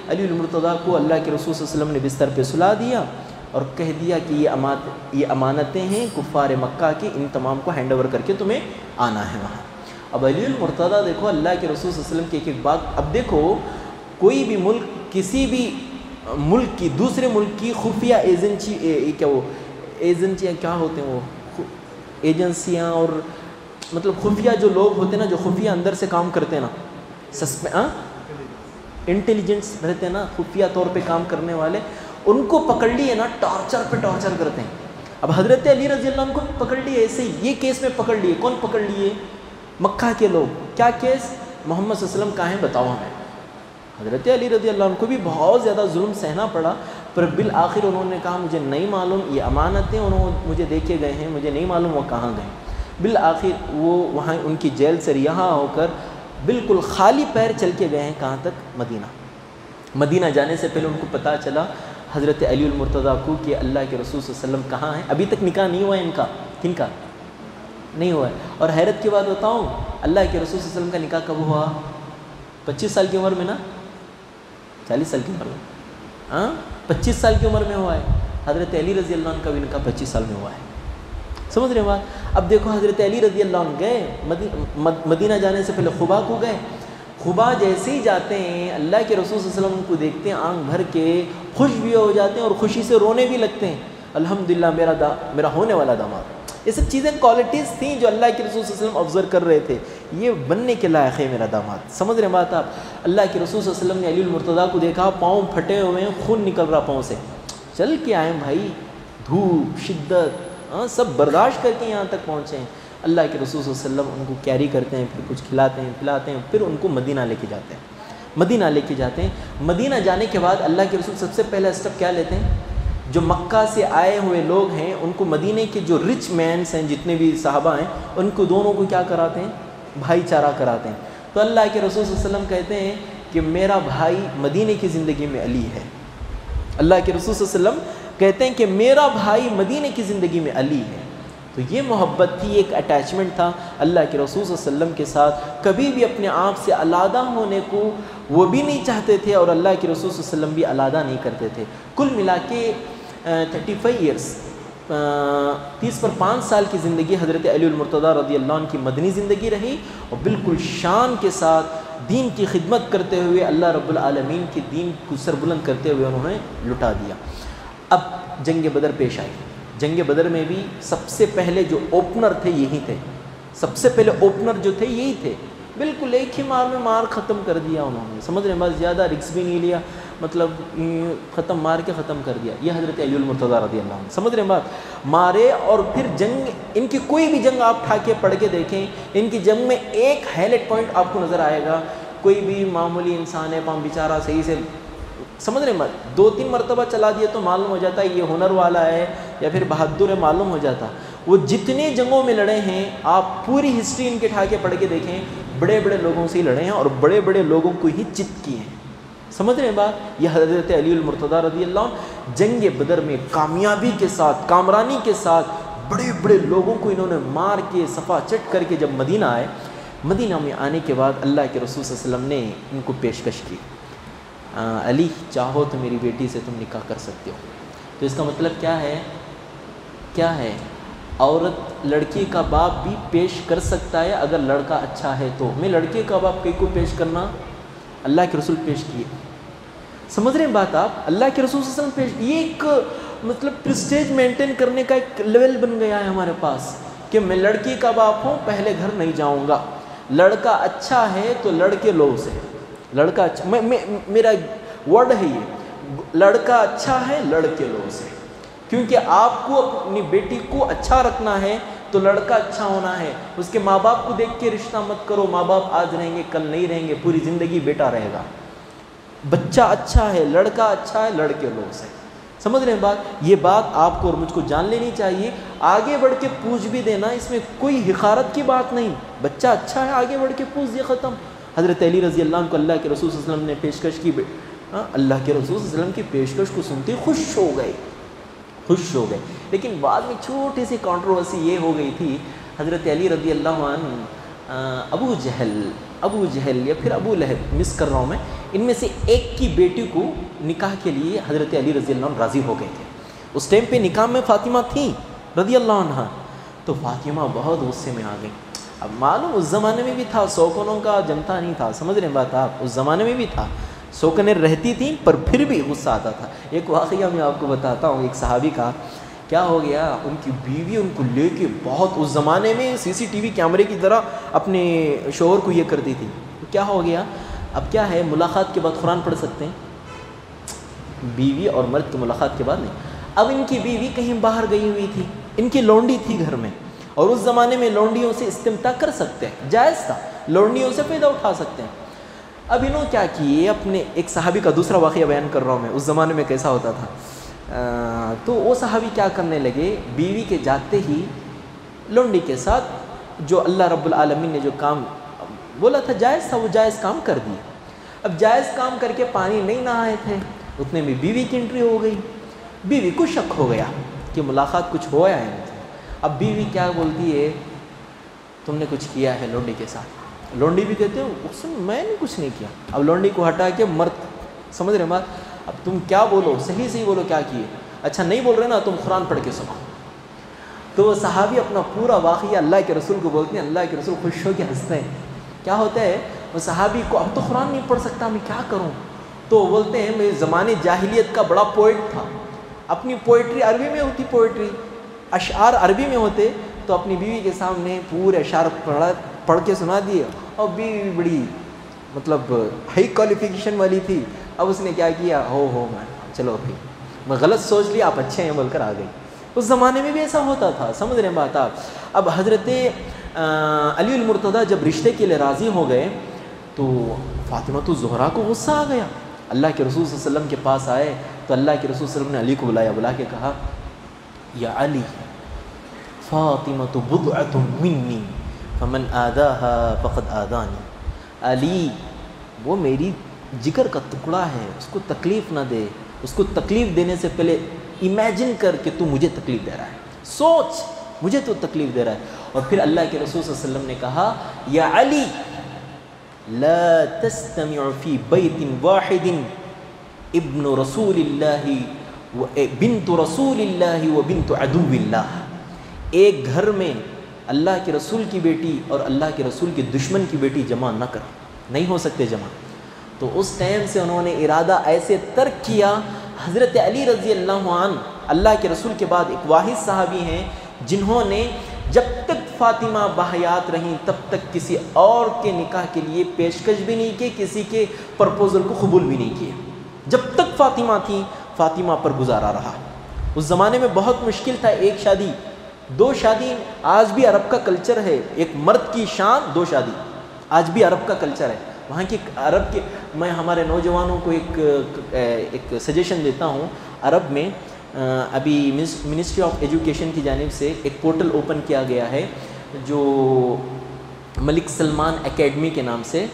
علی المرتضیٰ کو اللہ کے رسول صلی اللہ علیہ وسلم نے بستر پہ سلا دیا اور کہہ دیا کہ یہ امانتیں ہیں کفار مکہ کی، ان تمام کو ہینڈ اوور کر کے تمہیں آنا ہے وہاں۔ اب علی المرتضیٰ دیکھو اللہ کے رسول صلی اللہ علیہ وسلم کی ایک ایک بات۔ اب دیکھو کوئی بھی ملک کسی بھی ملک کی دوسرے ملک کی خفیہ ایجنسیاں کیا ہوتے ہیں، وہ ایجنسیاں اور مطلب خفیہ جو لوگ ہوتے ہیں نا، جو خفیہ اندر سے کام کرتے ہیں نا، انٹیلیجنس رہتے ہیں نا، خفیہ طور پہ کام کرنے والے، ان کو پکڑ لیے نا ٹارچر پہ ٹارچر کرتے ہیں۔ اب حضرت علی رضی اللہ عنہ کو پکڑ لیے، ایسے یہ کیس میں پکڑ لیے۔ کون پکڑ لیے؟ مکہ کے لوگ۔ کیا کیس؟ محمد صلی اللہ علیہ وسلم کہاں ہیں بتاؤ ہمیں۔ حضرت علی رضی اللہ عنہ کو بھی بہت زیادہ ظلم سہنا پڑا، پر بالآخر انہوں نے کہا مجھے نہیں معلوم، یہ امانتیں انہوں مجھے دے کے گئے ہیں، مجھے نہیں معلوم وہ کہاں گئے۔ بالآخر وہ وہاں ان کی جیل سے رہا ہو کر بالکل خالی پیر چل کے گئے ہیں، کہاں تک؟ مدینہ۔ مدینہ جانے سے پہلے ان کو پتہ چلا حضرت علی المرتضیٰ کو کہ اللہ کے رسول صلی اللہ علیہ وسلم کہاں ہیں۔ ابھی تک نکاح نہیں ہوا ہے ان کا، کن کا نہیں ہوا ہے۔ اور حیرت کی بات بتاؤں، اللہ کے رسول صلی اللہ علیہ وسلم کا نکاح کب ہوا؟ 25 سال کی عمر میں نا، 40 سال کی عمر میں، 25 سال کی عمر میں ہوا ہے۔ حضرت علی رضی اللہ عنہ کا بھی نکاح 25 سال میں ہوا ہے۔ سمجھ رہے ہیں بات؟ اب دیکھو حضرت علی رضی اللہ عنہ گئے مدینہ جانے سے پہلے خبا کو گئے۔ خبا جیسے ہی جاتے ہیں اللہ کے رسول صلی اللہ علیہ وسلم کو دیکھتے ہیں، آنکھ بھر کے خوش بھی ہو جاتے ہیں اور خوشی سے رونے بھی لگتے ہیں۔ الحمدللہ میرا ہونے والا داماد۔ یہ سب چیزیں کوالٹیز تھیں جو اللہ کے رسول صلی اللہ علیہ وسلم آبزرو کر رہے تھے، یہ بننے کے لائق ہے میرا داماد۔ سمجھ رہے ہیں بات آپ؟ اللہ کے رسول صلی اللہ علیہ وسلم نے علی المرتضیٰ کو دیکھا، پاؤں پھٹے ہوئے ہیں، خون نکل رہا پاؤں سے، چل کے آئے بھائی، دھوپ شدت سب برداشت کر کے یہاں تک پہنچے ہیں۔ اللہ کے رسول صلی اللہ علیہ وسلم ان کو کیری کرتے ہیں، پھر کچھ کھلاتے ہیں پلاتے ہیں، پھر ان کو مدینہ لے کے جاتے ہیں۔ مدینہ لے کے جاتے ہیں۔ مدینہ جانے کے بعد اللہ کے رسول سب سے پہلا اسٹیپ کیا لیتے ہیں؟ جو مکہ سے آئے ہوئے لوگ ہیں ان کو مدینہ کے جو رچ مینس ہیں، جتنے بھی صحابہ ہیں، ان کو دونوں کو کیا کراتے ہیں؟ بھائی چارہ کراتے ہیں۔ تو اللہ کے رسول صلی اللہ علیہ وسلم کہتے ہیں کہ میرا بھائی مدینہ کی زندگی میں علی ہے۔ اللہ کے رسول صلی اللہ علیہ وسلم کہتے ہیں کہ میرا بھائی مدینہ کی زندگی میں علی ہے۔ تو یہ محبت تھی، ایک اٹیچمنٹ تھا اللہ کے رسول صلی اللہ علیہ وسلم کے ساتھ۔ کبھی بھی اپنے آپ سے علیحدہ ہونے کو وہ بھی نہیں چاہتے تھے اور اللہ کے رسول صلی اللہ علیہ وسلم بھی علیحدہ نہیں کرتے تھے۔ کل ملا کے 35 ایئرس 30 پر 5 سال کی زندگی حضرت علی المرتضیٰ رضی اللہ عنہ کی مدنی زندگی رہی، اور بالکل شان کے ساتھ دین کی خدمت کرتے ہوئے اللہ رب العالمین کے دین کو سربلند کرتے ہوئے انہوں نے لٹا دیا۔ اب جنگ بدر پیش آئی۔ جنگ بدر میں بھی سب سے پہلے جو اوپنر تھے یہی تھے، سب سے پہلے اوپنر جو تھے یہی تھے، بالکل ایک ہی مار میں مار ختم کر دیا انہوں نے، سمجھ رہے ہیں، بس زیادہ رکس بھی نہیں لیا، مطلب ختم مار کے ختم کر دیا. یہ حضرت علی المرتضیٰ رضی اللہ عنہ، سمجھ رہے ہیں بات، مارے. اور پھر جنگ، ان کی کوئی بھی جنگ آپ اٹھا کے پڑھ کے دیکھیں، ان کی جنگ میں ایک ہائی لائٹ پوائنٹ آپ کو نظر آئے گا. کوئی بھی معمولی انسان ہے پام بیچارہ صحیح سے، سمجھ رہے ہیں بات، 2-3 مرتبہ چلا دیا تو معلوم ہو جاتا ہے یہ ہنر والا ہے یا پھر بہادر ہے، معلوم ہو جاتا. وہ جتنے جنگوں میں لڑے ہیں آپ پوری ہسٹری ان کے اٹھا کے پڑھ کے دیکھیں، بڑے بڑے لوگوں سے ہی لڑے ہیں اور بڑے بڑے لوگوں کو ہی چت کیے ہیں. سمجھ رہے ہیں بات. یہ حضرت علی المرتضیٰ رضی اللہ عنہ جنگ بدر میں کامیابی کے ساتھ، کامرانی کے ساتھ بڑے بڑے لوگوں کو انہوں نے مار کے صفا چٹ کر کے جب مدینہ آئے، مدینہ میں آنے کے بعد اللہ کے رسول صلی اللہ علیہ وسلم نے ان کو پیشکش کی، علی چاہو تو میری بیٹی سے تم نکاح کر سکتے ہو. تو اس کا مطلب کیا ہے؟ کیا ہے؟ عورت لڑکی کا باپ بھی پیش کر سکتا ہے اگر لڑکا اچھا ہے تو. میں لڑکے کا باپ کئی کو پیش کرنا، اللہ کے رسول پیش کیے. سمجھ رہے ہیں بات آپ، اللہ کے رسول صلی اللہ علیہ وسلم پیش. یہ ایک مطلب پریسٹیج مینٹین کرنے کا ایک لیول بن گیا ہے ہمارے پاس کہ میں لڑکی کا باپ ہوں، پہلے گھر نہیں جاؤں گا. لڑکا اچھا ہے تو لڑکے لو سے، لڑکا اچھا، میرا ورڈ ہے یہ، لڑکا اچھا ہے لڑکے لو سے. کیونکہ آپ کو اپنی بیٹی کو اچھا رکھنا ہے تو لڑکا اچھا ہونا ہے. اس کے ماں باپ کو دیکھ کے رشتہ مت کرو، ماں باپ آج رہیں گے کل نہیں رہیں گے، پوری زندگی بیٹا رہے گا. بچہ اچھا ہے، لڑکا اچھا ہے لڑکے لوگ سے. سمجھ رہے ہیں بات. یہ بات آپ کو اور مجھ کو جان لینی چاہیے. آگے بڑھ کے پوچھ بھی دینا، اس میں کوئی حقارت کی بات نہیں. بچہ اچھا ہے آگے بڑھ کے پوچھ دیا، ختم. حضرت علی رضی اللہ عنہ کو اللہ کے رسول صلی اللہ علیہ وسلم نے پیشکش کی. اللہ کے رسول صلی اللہ علیہ وسلم کی پیشکش کو سنتے خوش ہو گئے، خوش ہو گئے. لیکن بعد میں چھوٹی سی کنٹروورسی یہ ہو گئی تھی، حضرت علی رضی اللہ عنہ ابو جہل یا پھر ابو لہب، مس کر رہا ہوں میں، ان میں سے ایک کی بیٹی کو نکاح کے لیے حضرت علی رضی اللہ عنہ راضی ہو گئے تھے. اس ٹائم پہ نکاح میں فاطمہ تھیں رضی اللہ عنہ، تو فاطمہ بہت غصے میں آ گئی. اب معلوم اس زمانے میں بھی تھا، سوکنوں کا جمتا نہیں تھا. سمجھ رہے ہیں بات آپ، اس زمانے میں بھی تھا، سوکنیں رہتی تھیں پر پھر بھی غصہ آتا تھا. ایک واقعہ میں آپ کو بتاتا ہوں، ایک صحابی کا کیا ہو گیا، ان کی بیوی ان کو لے کے بہت، اس زمانے میں CCTV کیمرے کی طرح اپنے شوہر کو یہ کرتی تھی. کیا ہو گیا، اب کیا ہے، ملاقات کے بعد قرآن پڑھ سکتے ہیں، بیوی اور مرد کی ملاقات کے بعد نہیں. اب ان کی بیوی کہیں باہر گئی ہوئی تھی، ان کی لونڈی تھی گھر میں، اور اس زمانے میں لونڈیوں سے استمتاع کر سکتے ہیں، جائز تھا، لونڈیوں سے فائدہ اٹھا سکتے ہیں. اب انہوں کیا کیے، اپنے ایک صحابی کا دوسرا واقعہ بیان کر رہا ہوں میں، اس زمانے میں کیسا ہوتا تھا. تو وہ صحابی کیا کرنے لگے، بیوی کے جاتے ہی لونڈی کے ساتھ جو اللہ رب العالمین نے جو کام بولا تھا جائز تھا، وہ جائز کام کر دیا. اب جائز کام کر کے پانی نہیں نہائے تھے، اتنے میں بیوی کی انٹری ہو گئی. بیوی کو شک ہو گیا کہ ملاقات کچھ ہوا ہے. اب بیوی کیا بولتی ہے، تم نے کچھ کیا ہے لونڈی کے ساتھ. لونڈی بھی کہتے ہیں میں نے کچھ نہیں کیا. اب لونڈی کو ہٹا کے مرد، سمجھ رہے بات، اب تم کیا بولو، صحیح بولو کیا کیے. اچھا نہیں بول رہے نا، تم قرآن پڑھ کے سنو. تو وہ صحابی اپنا پورا واقعہ اللہ کے رسول کو بولتے ہیں، اللہ کے رسول خوش ہو کے ہنستے ہیں. کیا ہوتا ہے، وہ صحابی کو اب تو قرآن نہیں پڑھ سکتا، میں کیا کروں. تو بولتے ہیں میں زمانے جاہلیت کا بڑا پوئٹ تھا، اپنی پوئٹری عربی میں ہوتی، پوئٹری اشعار عربی میں ہوتے، تو اپنی بیوی کے سامنے پورے اشعار پڑھ کے سنا دیے. اور بیوی بڑی مطلب ہائی کوالیفیکیشن والی تھی. اب اس نے کیا کیا، ہو میں چلو بھائی میں غلط سوچ لیا، آپ اچھے ہیں بول کر آ گئی. اس زمانے میں بھی ایسا ہوتا تھا، سمجھ رہے ہیں بات آپ. اب حضرت علی المرتضیٰ جب رشتے کے لیے راضی ہو گئے تو فاطمہ تو زہرا کو غصہ آ گیا. اللہ کے رسول صلی اللہ علیہ وسلم کے پاس آئے تو اللہ کے رسول صلی اللہ علیہ وسلم نے علی کو بلایا، بلا کے کہا یا علی فاطمہ بضعۃ منی فمن آداها فقد آدانی. علی وہ میری جگر کا ٹکڑا ہے، اس کو تکلیف نہ دے. اس کو تکلیف دینے سے پہلے امیجن کر کہ تو مجھے تکلیف دے رہا ہے، سوچ مجھے تو تکلیف دے رہا ہے. اور پھر اللہ کے رسول صلی اللہ علیہ وسلم نے کہا یا علی لا تستمع فی بیت واحد ابن رسول اللہ بنت رسول اللہ و بنت عدو اللہ. ایک گھر میں اللہ کے رسول کی بیٹی اور اللہ کے رسول کے دشمن کی بیٹی جمع نہ کر، نہیں ہو سکتے جمع. تو اس ٹائم سے انہوں نے ارادہ ایسے ترک کیا. حضرت علی رضی اللہ عنہ اللہ کے رسول کے بعد ایک واحد صحابی ہیں جنہوں نے جب تک فاطمہ بحیات رہیں تب تک کسی اور کے نکاح کے لیے پیشکش بھی نہیں کی، کسی کے پرپوزل کو قبول بھی نہیں کیے. جب تک فاطمہ تھی فاطمہ پر گزارا رہا. اس زمانے میں بہت مشکل تھا ایک شادی 2 شادی. آج بھی عرب کا کلچر ہے، ایک مرد کی شان 2 شادی. آج بھی عرب کا کلچر ہے. وہاں کی عرب کے، میں ہمارے نوجوانوں کو ایک سجیشن دیتا ہوں. عرب میں ابھی منسٹری آف ایجوکیشن کی جانب سے ایک پورٹل اوپن کیا گیا ہے جو ملک سلمان اکیڈمی کے نام سے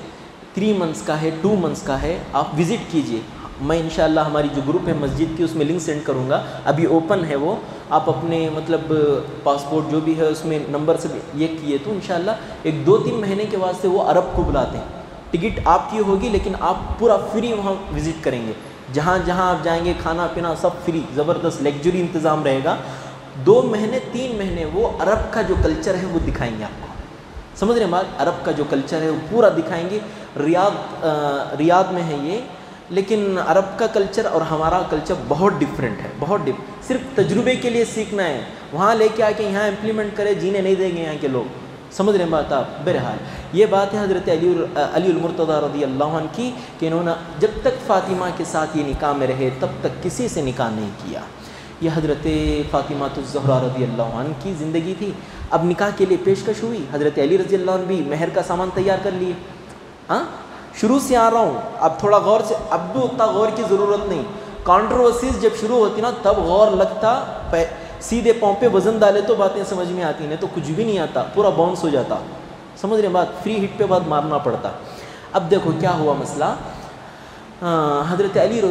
3 منتھس کا ہے، 2 منتھس کا ہے. آپ وزٹ کیجئے. میں انشاءاللہ ہماری جو گروپ ہے مسجد کی اس میں لنک سینڈ کروں گا. ابھی اوپن ہے وہ. آپ اپنے مطلب پاسپورٹ جو بھی ہے اس میں نمبر سے یہ کیے تو انشاءاللہ 1-2-3 مہینے کے واسطے وہ عرب کو بلاتے ہیں. ٹکٹ آپ کی ہوگی لیکن آپ پورا فری وہاں وزٹ کریں گے. جہاں جہاں آپ جائیں گے کھانا پینا سب فری، زبردست لیکچری انتظام رہے گا. 2 مہینے 3 مہینے وہ عرب کا جو کلچر ہے وہ دکھائیں گے آپ کو. سمجھ رہے ہیں بات؟ عرب کا جو کلچر ہے وہ پورا دکھائیں گے. ریاض میں ہے یہ. لیکن عرب کا کلچر اور ہمارا کلچر بہت ڈفرینٹ ہے، بہت صرف تجربے کے لیے سیکھنا ہے. وہاں لے کے آ کے یہاں امپلیمنٹ کرے جینے نہیں دیں گے یہاں کے لوگ. سمجھ رہے ہیں بات آپ؟ بہرحال یہ بات ہے حضرت علی المرتضیٰ رضی اللہ عنہ کی کہ انہوں نے جب تک فاطمہ کے ساتھ یہ نکاح میں رہے تب تک کسی سے نکاح نہیں کیا. یہ حضرت فاطمہ الزہرا رضی اللہ عنہ کی زندگی تھی. اب نکاح کے لیے پیشکش ہوئی. حضرت علی رضی اللہ عنہ بھی مہر کا سامان تیار کر لیے. ہاں شروع سے آ رہا ہوں، اب تھوڑا غور سے. اب بھی اتنا غور کی ضرورت نہیں. کانٹروورسیز جب شروع ہوتی نا تب غور لگتا. سیدھے پاؤں پہ وزن ڈالے تو باتیں سمجھ میں آتی، نہیں تو کچھ بھی نہیں آتا، پورا باؤنس ہو جاتا. سمجھ رہے ہیں بات؟ فری ہٹ پہ بات مارنا پڑتا. اب دیکھو کیا ہوا مسئلہ. حضرت علی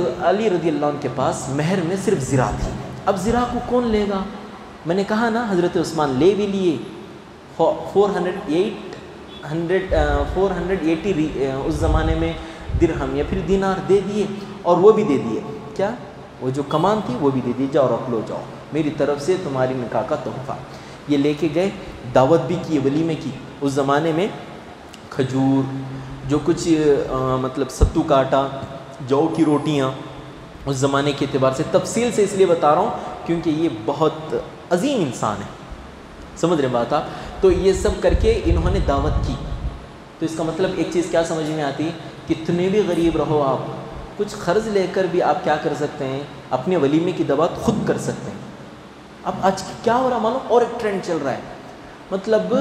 رضی اللہ عنہ کے پاس مہر میں صرف زرا تھی. اب زرا کو کون لے گا؟ میں نے کہا نا حضرت عثمان لے بھی لیے. 480 اس زمانے میں درہم یا پھر دینار دے دیے، اور وہ بھی دے دیے. کیا وہ جو کمان تھی وہ بھی دے دی، جاؤ رکھ لو، جاؤ میری طرف سے تمہاری نکاح کا تحفہ. یہ لے کے گئے. دعوت بھی کی، ولیمے کی. اس زمانے میں کھجور جو کچھ مطلب ستو کا آٹا، جو کی روٹیاں، اس زمانے کے اعتبار سے تفصیل سے اس لیے بتا رہا ہوں کیونکہ یہ بہت عظیم انسان ہے. سمجھ رہے بات آپ؟ تو یہ سب کر کے انہوں نے دعوت کی. تو اس کا مطلب ایک چیز کیا سمجھ میں آتی، کتنے بھی غریب رہو آپ، کچھ قرض لے کر بھی آپ کیا کر سکتے ہیں، اپنے ولیمے کی دعوت خود کر سکتے ہیں. اب آج کیا ہو رہا معلوم؟ اور ایک ٹرینڈ چل رہا ہے. مطلب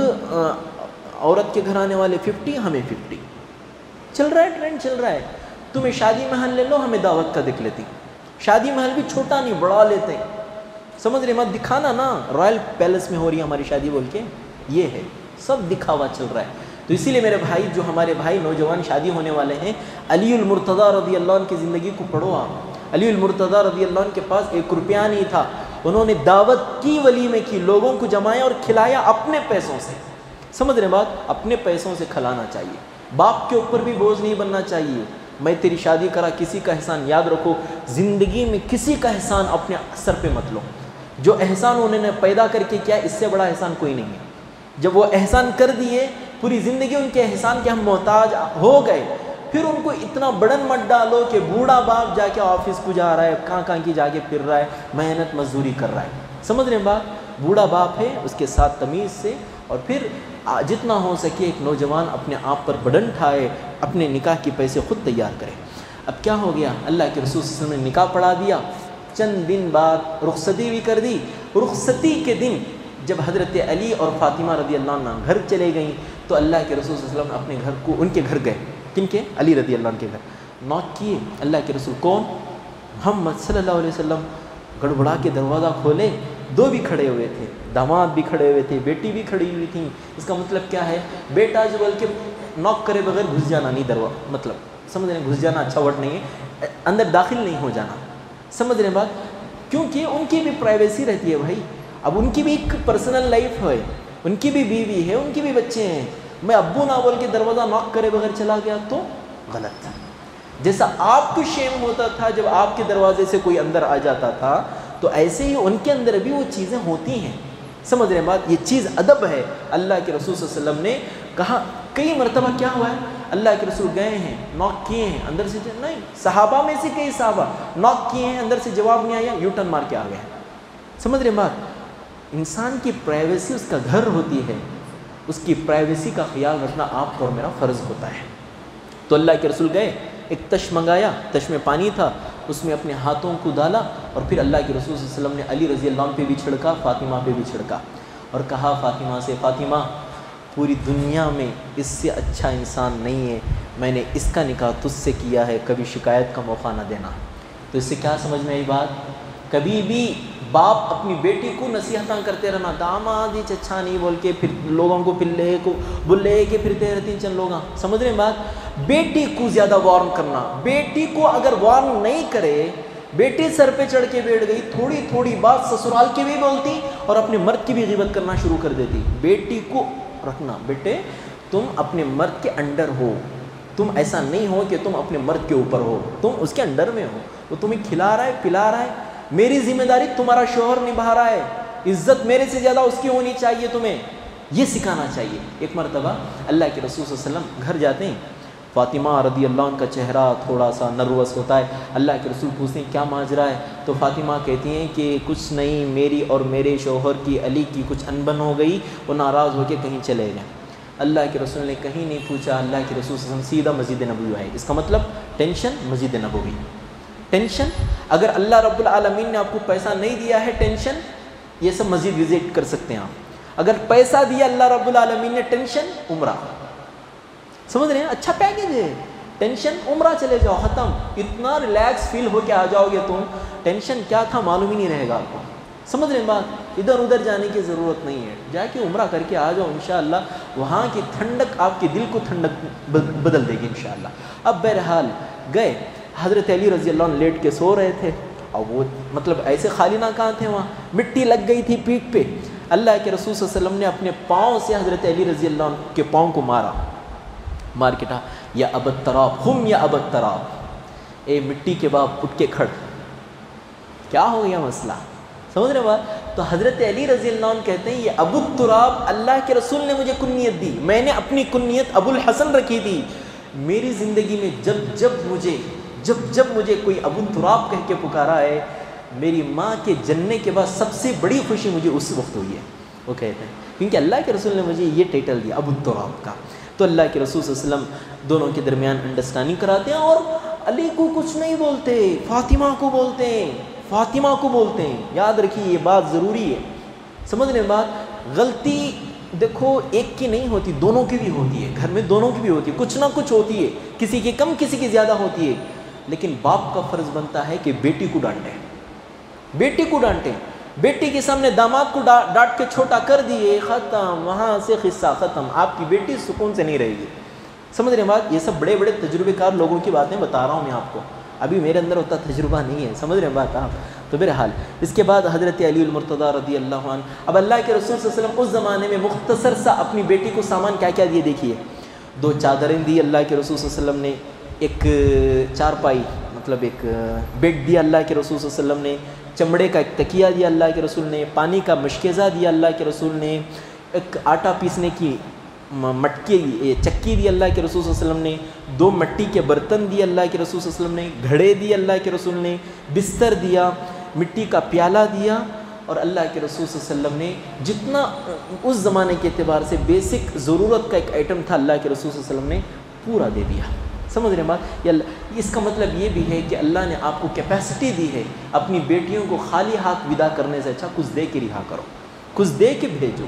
عورت کے گھر آنے والے 50، ہمیں 50 چل رہا ہے. ٹرینڈ چل رہا ہے. تمہیں شادی محل لے لو، ہمیں دعوت کا دیکھ لیتی. شادی محل بھی چھوٹا نہیں بڑا لیتے. سمجھ رہے مت؟ دکھانا نا رائل پیلس میں ہو رہی ہے ہماری شادی بول کے، یہ ہے سب دکھاوا چل رہا ہے. تو اسی لیے میرے بھائی، جو ہمارے بھائی نوجوان شادی ہونے والے ہیں، علی المرتضیٰ رضی اللہ عنہ کی زندگی کو پڑھو آپ. علی المرتضیٰ رضی اللہ عنہ کے پاس 1 روپیہ نہیں تھا. انہوں نے دعوت کی، ولیمے کی، لوگوں کو جمایا اور کھلایا اپنے پیسوں سے. سمجھ رہے بات؟ اپنے پیسوں سے کھلانا چاہیے. باپ کے اوپر بھی بوجھ نہیں بننا چاہیے. میں تیری شادی کرا، کسی کا احسان یاد رکھو، زندگی میں کسی کا احسان اپنے سر پہ مت لو. جو احسان انہوں نے پیدا کر کے کیا، اس سے بڑا احسان کوئی نہیں ہے. جب وہ احسان کر دیے، پوری زندگی ان کے احسان کے ہم محتاج ہو گئے، پھر ان کو اتنا برڈن مت ڈالو کہ بوڑھا باپ جا کے آفس کو جا رہا ہے، کہاں کی جا کے پھر رہا ہے، محنت مزدوری کر رہا ہے. سمجھ رہے ہیں بات؟ بوڑھا باپ ہے، اس کے ساتھ تمیز سے. اور پھر جتنا ہو سکے ایک نوجوان اپنے آپ پر برڈن اٹھائے، اپنے نکاح کے پیسے خود تیار کرے. اب کیا ہو گیا؟ اللہ کے رسول صلی اللہ علیہ وسلم نے نکاح پڑھا دیا. چند دن بعد رخصتی بھی کر دی. رخصتی کے دن جب حضرت علی اور فاطمہ رضی اللہ عنہ گھر چلے گئیں تو اللہ کے رسول صلی اللہ علیہ وسلم اپنے گھر کو، ان کے گھر گئے. کن کے؟ علی رضی اللہ عنہ کے گھر. نوک کیے. اللہ کے رسول کون؟ محمد صلی اللہ علیہ وسلم. گڑبڑا کے دروازہ کھولے. 2 بھی کھڑے ہوئے تھے، داماد بھی کھڑے ہوئے تھے، بیٹی بھی کھڑی ہوئی تھی. اس کا مطلب کیا ہے؟ بیٹا جو بلکہ نوک کرے بغیر گھس جانا نہیں دروازہ، مطلب سمجھ رہے ہیں؟ گھس جانا اچھا ورڈ نہیں ہے، اندر داخل نہیں ہو جانا. سمجھ رہے ہیں بات؟ کیونکہ ان کی بھی پرائیویسی رہتی ہے بھائی. اب ان کی بھی ایک پرسنل لائف ہے، ان کی بھی بیوی ہے، ان کی بھی بچے ہیں. میں ابو نہ بول کے دروازہ نوک کرے بغیر چلا گیا تو غلط تھا. جیسا آپ کو شیم ہوتا تھا جب آپ کے دروازے سے کوئی اندر آ جاتا تھا، تو ایسے ہی ان کے اندر بھی وہ چیزیں ہوتی ہیں. سمجھ رہے ہیں بات؟ یہ چیز ادب ہے. اللہ کے رسول صلی اللہ علیہ وسلم نے کہا کئی مرتبہ کیا ہوا ہے، اللہ کے رسول گئے ہیں، نوک کیے ہیں، اندر سے نہیں، صحابہ میں سے کئی صحابہ نوک کیے ہیں، اندر سے جواب نہیں آیا، یو ٹرن مار کے آ گئے. سمجھ رہے ہیں بات؟ انسان کی پرائیویسی اس کا گھر ہوتی ہے، اس کی پرائیویسی کا خیال رکھنا آپ کا اور میرا فرض ہوتا ہے۔ تو اللہ کے رسول گئے، ایک تش منگایا، تش میں پانی تھا، اس میں اپنے ہاتھوں کو ڈالا اور پھر اللہ کے رسول صلی اللہ علیہ وسلم نے علی رضی اللہ عنہ پہ بھی چھڑکا، فاطمہ پہ بھی چھڑکا اور کہا فاطمہ سے، فاطمہ پوری دنیا میں اس سے اچھا انسان نہیں ہے، میں نے اس کا نکاح تجھ سے کیا ہے، کبھی شکایت کا موقع نہ دینا۔ تو اس سے کیا سمجھ میں آئی بات؟ کبھی بھی باپ اپنی بیٹی کو نصیحتاں کرتے رہنا، داماد ہی اچھا نہیں بول کے پھر لوگوں کو پلے کو بلے کے پھرتے رہتے ہیں چند لوگ، سمجھ رہے ہیں بات؟ بیٹی کو زیادہ وارن کرنا، بیٹی کو اگر وارن نہیں کرے، بیٹی سر پہ چڑھ کے بیٹھ گئی، تھوڑی تھوڑی بات سسرال کی بھی بولتی اور اپنے مرد کی بھی غیبت کرنا شروع کر دیتی۔ بیٹی کو رکھنا، بیٹے تم اپنے مرد کے انڈر ہو، تم ایسا نہیں ہو کہ تم اپنے مرد کے اوپر ہو، تم اس کے انڈر میں ہو، وہ تمہیں کھلا رہا ہے پلا رہا ہے، میری ذمہ داری تمہارا شوہر نبھا رہا ہے، عزت میرے سے زیادہ اس کی ہونی چاہیے، تمہیں یہ سکھانا چاہیے۔ ایک مرتبہ اللہ کے رسول صلی اللہ علیہ وسلم گھر جاتے ہیں، فاطمہ رضی اللہ عنہ کا چہرہ تھوڑا سا نروس ہوتا ہے، اللہ کے رسول پوچھتے ہیں کیا ماجرا ہے؟ تو فاطمہ کہتی ہیں کہ کچھ نہیں، میری اور میرے شوہر کی علی کی کچھ انبن ہو گئی، وہ ناراض ہو کے کہیں چلے گئے۔ اللہ کے رسول نے کہیں نہیں پوچھا، اللہ کے رسول صلی اللہ علیہ وسلم سیدھا مسجد نبوی آئے۔ اس کا مطلب ٹینشن مسجد نبوی، ٹینشن اگر اللہ رب العالمین نے آپ کو پیسہ نہیں دیا ہے، ٹینشن یہ سب مسجد وزٹ کر سکتے ہیں آپ، اگر پیسہ دیا اللہ رب العالمین نے، ٹینشن عمرہ، سمجھ رہے ہیں؟ اچھا پیکیج ہے، ٹینشن عمرہ چلے جاؤ، ختم، اتنا ریلیکس فیل ہو کے آ جاؤ گے تم، ٹینشن کیا تھا معلوم ہی نہیں رہے گا آپ کو، سمجھ رہے ہیں بات؟ ادھر ادھر جانے کی ضرورت نہیں ہے، جا کے عمرہ کر کے آ جاؤ انشاءاللہ، وہاں کی ٹھنڈک آپ کے دل کو ٹھنڈک بدل دے گی انشاءاللہ۔ اب بہرحال گئے، حضرت علی رضی اللہ عنہ لیٹ کے سو رہے تھے، اور وہ مطلب ایسے خالی نہ کہاں تھے، وہاں مٹی لگ گئی تھی پیٹھ پہ، اللہ کے رسول صلی اللہ علیہ وسلم نے اپنے پاؤں سے حضرت علی رضی اللہ عنہ کے پاؤں کو مارا، مار کے کہا یا ابت تراب ہم یا ابت تراب، اے مٹی کے باپ اٹھ کے کھڑ، کیا ہو گیا مسئلہ، سمجھ رہے بات؟ تو حضرت علی رضی اللہ عنہ کہتے ہیں یہ ابو التراب اللہ کے رسول نے مجھے کنیت دی، میں نے اپنی کنیت ابو الحسن رکھی تھی، میری زندگی میں جب مجھے کوئی ابو التراب کہہ کے پکارا ہے، میری ماں کے جننے کے بعد سب سے بڑی خوشی مجھے اس وقت ہوئی ہے، وہ کہتے ہیں، کیونکہ اللہ کے رسول نے مجھے یہ ٹائٹل دیا ابو التراب کا۔ تو اللہ کے رسول صلی اللہ علیہ وسلم دونوں کے درمیان انڈرسٹینڈنگ کراتے ہیں، اور علی کو کچھ نہیں بولتے، فاطمہ کو بولتے ہیں، فاطمہ کو بولتے ہیں، یاد رکھیے یہ بات ضروری ہے، سمجھ رہے ہیں بات؟ غلطی دیکھو ایک کی نہیں ہوتی، دونوں کی بھی ہوتی ہے، گھر میں دونوں کی بھی ہوتی ہے، کچھ نہ کچھ ہوتی ہے، کسی کی کم کسی کی زیادہ ہوتی ہے، لیکن باپ کا فرض بنتا ہے کہ بیٹی کو ڈانٹیں، بیٹی کو ڈانٹیں، بیٹی کے سامنے داماد کو ڈانٹ کے چھوٹا کر دیے، ختم، وہاں سے قصہ ختم، آپ کی بیٹی سکون سے نہیں رہے گی، سمجھ رہے ہیں بات؟ یہ سب بڑے بڑے تجربے کار لوگوں کی باتیں بتا رہا ہوں میں آپ کو، ابھی میرے اندر ہوتا تجربہ نہیں ہے، سمجھ رہے ہیں بات آپ؟ تو بہرحال اس کے بعد حضرت علی المرتضیٰ رضی اللہ عنہ، اب اللہ کے رسول صلی اللہ علیہ وسلم اس زمانے میں مختصر سا اپنی بیٹی کو سامان کیا کیا دیے دیکھیے، 2 چادریں دی اللہ کے رسول صلی اللہ علیہ وسلم نے، ایک چارپائی مطلب ایک بیڈ دیا اللہ کے رسول صلی اللہ علیہ وسلم نے، چمڑے کا ایک تکیہ دیا اللہ کے رسول نے، پانی کا مشکیزہ دیا اللہ کے رسول نے، ایک آٹا پیسنے کی مٹکی چکی دی اللہ کے رسول صلی اللہ علیہ وسلم نے، 2 مٹی کے برتن دیے اللہ کے رسول صلی اللہ علیہ وسلم نے، گھڑے دیے اللہ کے رسول نے، بستر دیا، مٹی کا پیالہ دیا، اور اللہ کے رسول صلی اللہ علیہ وسلم نے جتنا اس زمانے کے اعتبار سے بیسک ضرورت کا ایک آئٹم تھا اللہ کے رسول صلی اللہ علیہ وسلم نے پورا دے دیا، سمجھ رہے ہیں بات؟ اس کا مطلب یہ بھی ہے کہ اللہ نے آپ کو کیپیسٹی دی ہے، اپنی بیٹیوں کو خالی ہاتھ ودا کرنے سے اچھا کچھ دے کے رہا کرو، کچھ دے کے بھیجو،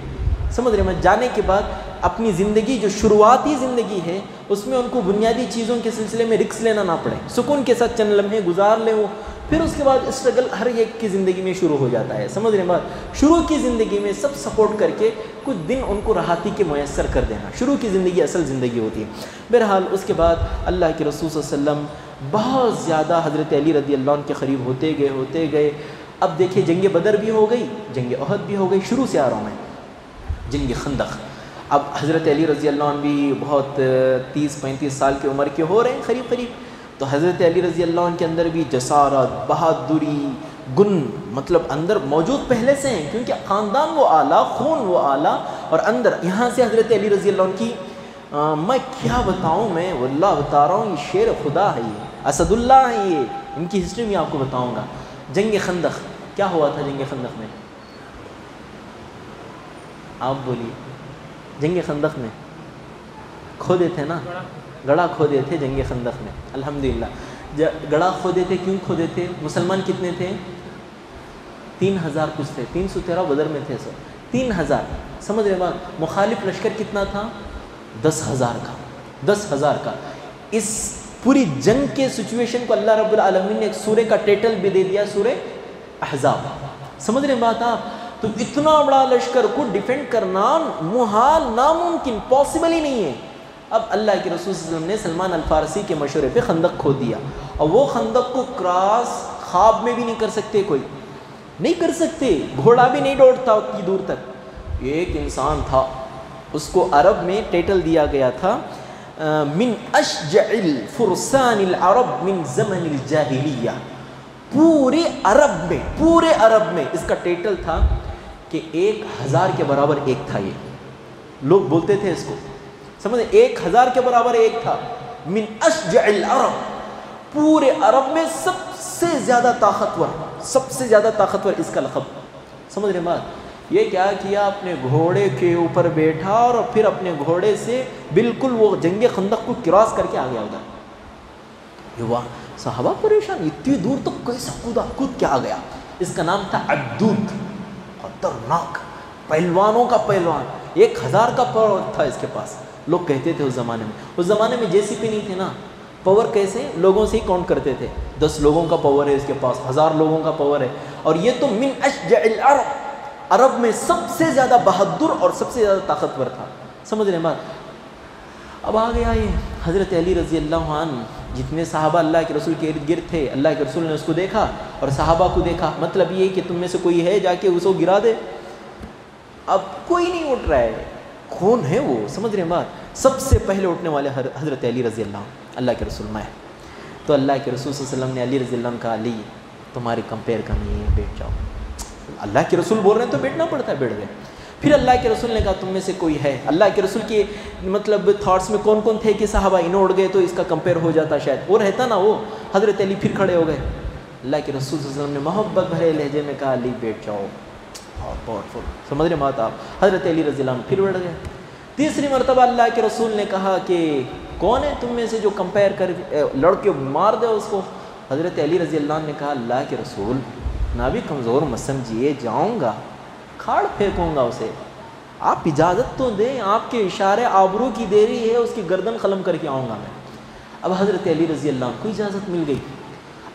سمجھ رہے ہیں؟ جانے کے بعد اپنی زندگی جو شروعاتی زندگی ہے اس میں ان کو بنیادی چیزوں کے سلسلے میں رکس لینا نہ پڑے، سکون کے ساتھ چند لمحے گزار لیں وہ، پھر اس کے بعد اسٹرگل ہر ایک کی زندگی میں شروع ہو جاتا ہے، سمجھ رہے ہیں بات؟ شروع کی زندگی میں سب سپورٹ کر کے کچھ دن ان کو راحتی کے میسر کر دینا، شروع کی زندگی اصل زندگی ہوتی ہے۔ بہرحال اس کے بعد اللہ کے رسول صلی اللہ علیہ وسلم بہت زیادہ حضرت علی رضی اللہ عنہ کے قریب ہوتے گئے۔ اب دیکھیے جنگ بدر بھی ہو گئی، جنگ احد بھی ہو گئی، شروع سے آ رہا ہوں میں، جنگ خندق، اب حضرت علی رضی اللہ عنہ بھی بہت 30-35 سال کی عمر کے ہو رہے ہیں قریب، تو حضرت علی رضی اللہ عنہ کے اندر بھی جسارت، بہادری، گن مطلب اندر موجود پہلے سے ہیں، کیونکہ خاندان وہ اعلیٰ، خون وہ اعلیٰ، اور اندر یہاں سے حضرت علی رضی اللہ عنہ کی میں کیا بتاؤں، میں واللہ بتا رہا ہوں، یہ شیر خدا ہے، یہ اسد اللہ ہے، یہ ان کی ہسٹری میں آپ کو بتاؤں گا۔ جنگ خندق کیا ہوا تھا؟ جنگ خندق میں آپ بولیے. جنگ خندق میں کھودے تھے نا, گڑھا کھودے تھے جنگ خندق میں. الحمدللہ گڑھا کھودے تھے. کیوں کھودے تھے؟ مسلمان کتنے تھے؟ 3000 کچھ تھے. 313 بدر میں تھے سر. 3000 سمجھ رہے بات. مخالف لشکر کتنا تھا؟ 10,000 کا. 10,000 کا. اس پوری جنگ کے سچویشن کو اللہ رب العالمین نے ایک سورہ کا ٹائٹل بھی دے دیا, سورہ احزاب. سمجھ رہے بات آپ؟ تو اتنا بڑا لشکر کو ڈیفینڈ کرنا محال, ناممکن, پاسبل ہی نہیں ہے. اب اللہ کے رسول صلی اللہ علیہ وسلم نے سلمان الفارسی کے مشورے پہ خندق کھود دیا. اور وہ خندق کو کراس خواب میں بھی نہیں کر سکتے, کوئی نہیں کر سکتے. گھوڑا بھی نہیں دوڑتا اتنی دور تک. ایک انسان تھا, اس کو عرب میں ٹائٹل دیا گیا تھا من اشجع الفرسان العرب من زمن الجاہلیہ. پورے عرب میں اس کا ٹائٹل تھا کہ 1000 کے برابر ایک تھا. یہ لوگ بولتے تھے اس کو, سمجھے, 1000 کے برابر ایک تھا. من اشجع العرب, پورے عرب میں سب سے زیادہ طاقتور اس کا لقب. سمجھ رہے بات؟ یہ کیا کیا, اپنے گھوڑے کے اوپر بیٹھا اور پھر اپنے گھوڑے سے بالکل وہ جنگ خندق کو کراس کر کے آ گیا ادھر. یہ واہ, صحابہ پریشان, اتنی دور تک کیسا کود کے آ گیا. اس کا نام تھا عدود. خطرناک پہلوانوں کا پہلوان. 1000 کا پاور تھا اس کے پاس. لوگ کہتے تھے اس زمانے میں جے سی پی نہیں تھے نا, پاور کیسے لوگوں سے ہی کاؤنٹ کرتے تھے. 10 لوگوں کا پاور ہے اس کے پاس, 1000 لوگوں کا پاور ہے. اور یہ تو من اشجع العرب, عرب میں سب سے زیادہ بہادر اور سب سے زیادہ طاقتور تھا. سمجھ رہے ہیں بات؟ اب آ گیا یہ حضرت علی رضی اللہ عنہ. جتنے صحابہ اللہ کے رسول کے ارد گرد تھے, اللہ کے رسول نے اس کو دیکھا اور صحابہ کو دیکھا. مطلب یہ کہ تم میں سے کوئی ہے, جا کے اس کو گرا دے. اب کوئی نہیں اٹھ رہا ہے. کون ہے وہ؟ سمجھ رہے ہیں بات؟ سب سے پہلے اٹھنے والے حضرت علی رضی اللہ عنہ, اللہ کے رسول میں. تو اللہ کے رسول صلی اللہ علیہ وسلم نے علی رضی اللہ عنہ کہا, علی تمہاری کمپیئر کرنی ہے, بیٹھ جاؤ. اللہ کے رسول بول رہے ہیں تو بیٹھنا پڑتا ہے, بیٹھ گئے. پھر اللہ کے رسول نے کہا تم میں سے کوئی ہے. اللہ کے رسول کے مطلب تھاٹس میں کون تھے کہ صحابہ انہوں اڑ گئے تو اس کا کمپیئر ہو جاتا, شاید وہ رہتا نا. وہ حضرت علی پھر کھڑے ہو گئے. اللہ کے رسول صلی اللہ علیہ وسلم نے محبت بھرے لہجے میں کہا, علی بیٹھ جاؤ. پاورفل, سمجھ رہے بات آپ؟ حضرت علی رضی اللہ عنہ پھر بیٹھ گئے. تیسری مرتبہ اللہ کے رسول نے کہا کہ کون ہے تم میں سے جو کمپیئر کر لڑ کے مار دے اس کو؟ حضرت علی رضی اللہ عنہ نے کہا, اللہ کے رسول نہ بھی کمزور مت سمجھیے, جاؤں گا کھاڑ پھینکوں گا اسے, آپ اجازت تو دیں. آپ کے اشارے آبرو کی دیری ہے, اس کی گردن قلم کر کے آؤں گا میں. اب حضرت علی رضی اللہ عنہ کو اجازت مل گئی.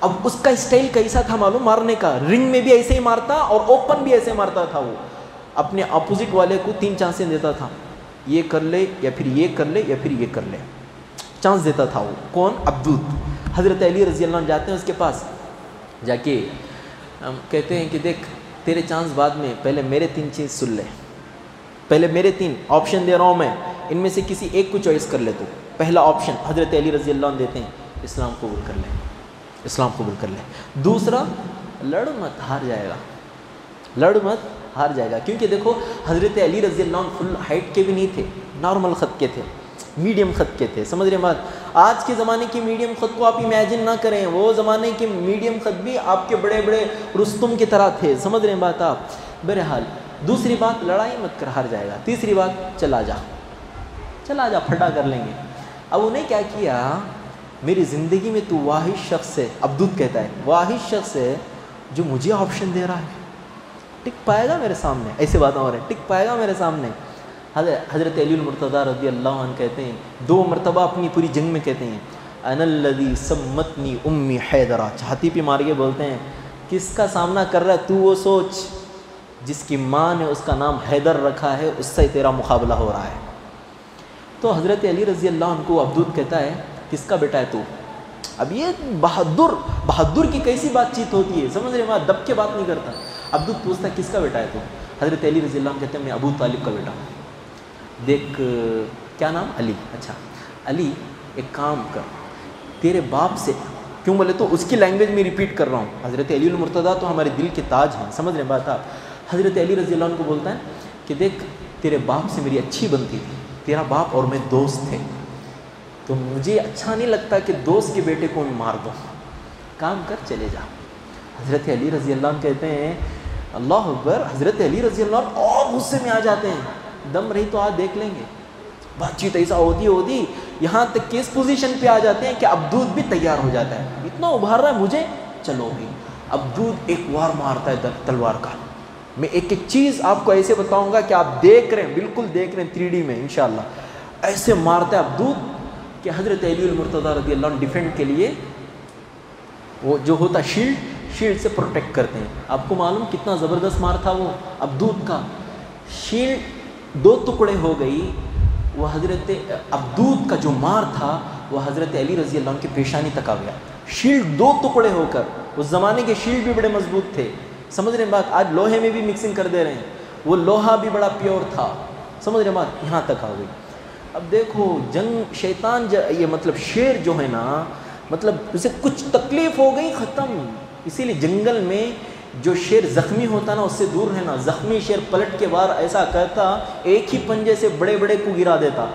اب اس کا اسٹائل کیسا تھا معلوم؟ مارنے کا, رنگ میں بھی ایسے ہی مارتا اور اوپن بھی ایسے مارتا تھا. وہ اپنے اپوزٹ والے کو 3 چانسیں دیتا تھا, یہ کر لے یا پھر یہ کر لے یا پھر یہ کر لے, چانس دیتا تھا وہ. کون؟ عبدود. حضرت علی رضی اللہ عنہ جاتے ہیں اس کے پاس, جا کے کہتے ہیں کہ دیکھ تیرے چانس بعد میں, پہلے میرے 3 چیز سن لے. پہلے میرے 3 آپشن دے رہا ہوں میں, ان میں سے کسی ایک کو چوائس کر لے تو. پہلا آپشن حضرت علی رضی اللہ عنہ دیتے ہیں, اسلام قبول کر لے, اسلام قبول کر لے. دوسرا, لڑ مت, ہار جائے گا, لڑ مت, ہار جائے گا. کیونکہ دیکھو حضرت علی رضی اللہ عنہ فل ہائٹ کے بھی نہیں تھے, نارمل خط کے تھے, میڈیم خط کے تھے. سمجھ رہے ہیں بات؟ آج کے زمانے کی میڈیم خط کو آپ امیجن نہ کریں, وہ زمانے کے میڈیم خط بھی آپ کے بڑے بڑے رستم کی طرح تھے. سمجھ رہے ہیں بات آپ؟ بہرحال دوسری بات, لڑائی مت کر, ہار جائے گا. تیسری بات, چلا جا, پھٹا کر لیں گے. اب انہیں کیا کیا, میری زندگی میں تو واحد شخص ہے, عبدود کہتا ہے, واحد شخص ہے جو مجھے آپشن دے رہا ہے, ٹک پائے گا میرے سامنے؟ ایسے باتیں ہو رہے ہیں, ٹک پائے گا میرے سامنے؟ حضرت علی المرتضیٰ رضی اللہ عنہ کہتے ہیں, 2 مرتبہ اپنی پوری جنگ میں کہتے ہیں, انا الذی سمتنی امی حیدرہ. چھاتی پہ مار کے بولتے ہیں, کس کا سامنا کر رہا ہے تو وہ سوچ, جس کی ماں نے اس کا نام حیدر رکھا ہے, اس سے تیرا مقابلہ ہو رہا ہے. تو حضرت علی رضی اللہ عنہ کو عبدود کہتا ہے, کس کا بیٹا ہے تو؟ اب یہ بہادر کی کیسی بات چیت ہوتی ہے, سمجھ رہے ہیں؟ دب کے بات نہیں کرتا. عبدود پوچھتا ہے, کس کا بیٹا ہے تو؟ حضرت علی رضی اللہ عنہ کہتے ہیں, میں ابو طالب کا بیٹا ہوں. دیکھ, کیا نام؟ علی. اچھا علی, ایک کام کر, تیرے باپ سے, کیوں بولے تو اس کی لینگویج میں ریپیٹ کر رہا ہوں. حضرت علی المرتضیٰ تو ہمارے دل کے تاج ہیں, سمجھ رہے ہیں بات آپ؟ حضرت علی رضی اللہ عنہ کو بولتا ہے کہ دیکھ, تیرے باپ سے میری اچھی بنتی تھی, تیرا باپ اور میں دوست تھے, تو مجھے اچھا نہیں لگتا کہ دوست کے بیٹے کو میں مار دوں, کام کر چلے جا. حضرت علی رضی اللہ عنہ کہتے ہیں, اللہ اکبر. حضرت علی رضی اللہ عنہ اور غصے میں آ جاتے ہیں. دم رہی تو آج دیکھ لیں گے. بات چیت ایسا ہوتی یہاں تک کہ اس پوزیشن پہ آ جاتے ہیں کہ عبدود بھی تیار ہو جاتا ہے. اتنا ابھار رہا ہے مجھے, چلو بھی. عبدود ایک وار مارتا ہے تلوار کا. میں ایک ایک چیز آپ کو ایسے بتاؤں گا کہ آپ دیکھ رہے ہیں, بالکل دیکھ رہے ہیں 3D میں انشاءاللہ. ایسے مارتا ہے عبدود کہ حضرت علی المرتضیٰ رضی اللہ عنہ ڈیفینڈ کے لیے وہ جو ہوتا شیلڈ سے پروٹیکٹ کرتے ہیں. آپ کو معلوم کتنا زبردست مار تھا وہ عبدود کا. شیلڈ 2 ٹکڑے ہو گئی. وہ حضرت عبدود کا جو مار تھا وہ حضرت علی رضی اللہ عنہ کی پیشانی تک آ گیا. شیلڈ 2 ٹکڑے ہو کر. اس زمانے کے شیلڈ بھی بڑے مضبوط تھے, سمجھ رہے ہیں بات. آج لوہے میں بھی مکسنگ کر دے رہے ہیں, وہ لوہا بھی بڑا پیور تھا, سمجھ رہے ہیں بات. یہاں تک آ گئی. اب دیکھو جنگ شیطان یہ مطلب شیر جو ہے نا, مطلب اسے کچھ تکلیف ہو گئی ختم. اسی لیے جنگل میں جو شیر زخمی ہوتا نا اس سے دور رہنا. زخمی شیر پلٹ کے بار ایسا کرتا ایک ہی پنجے سے بڑے بڑے کو گرا دیتا.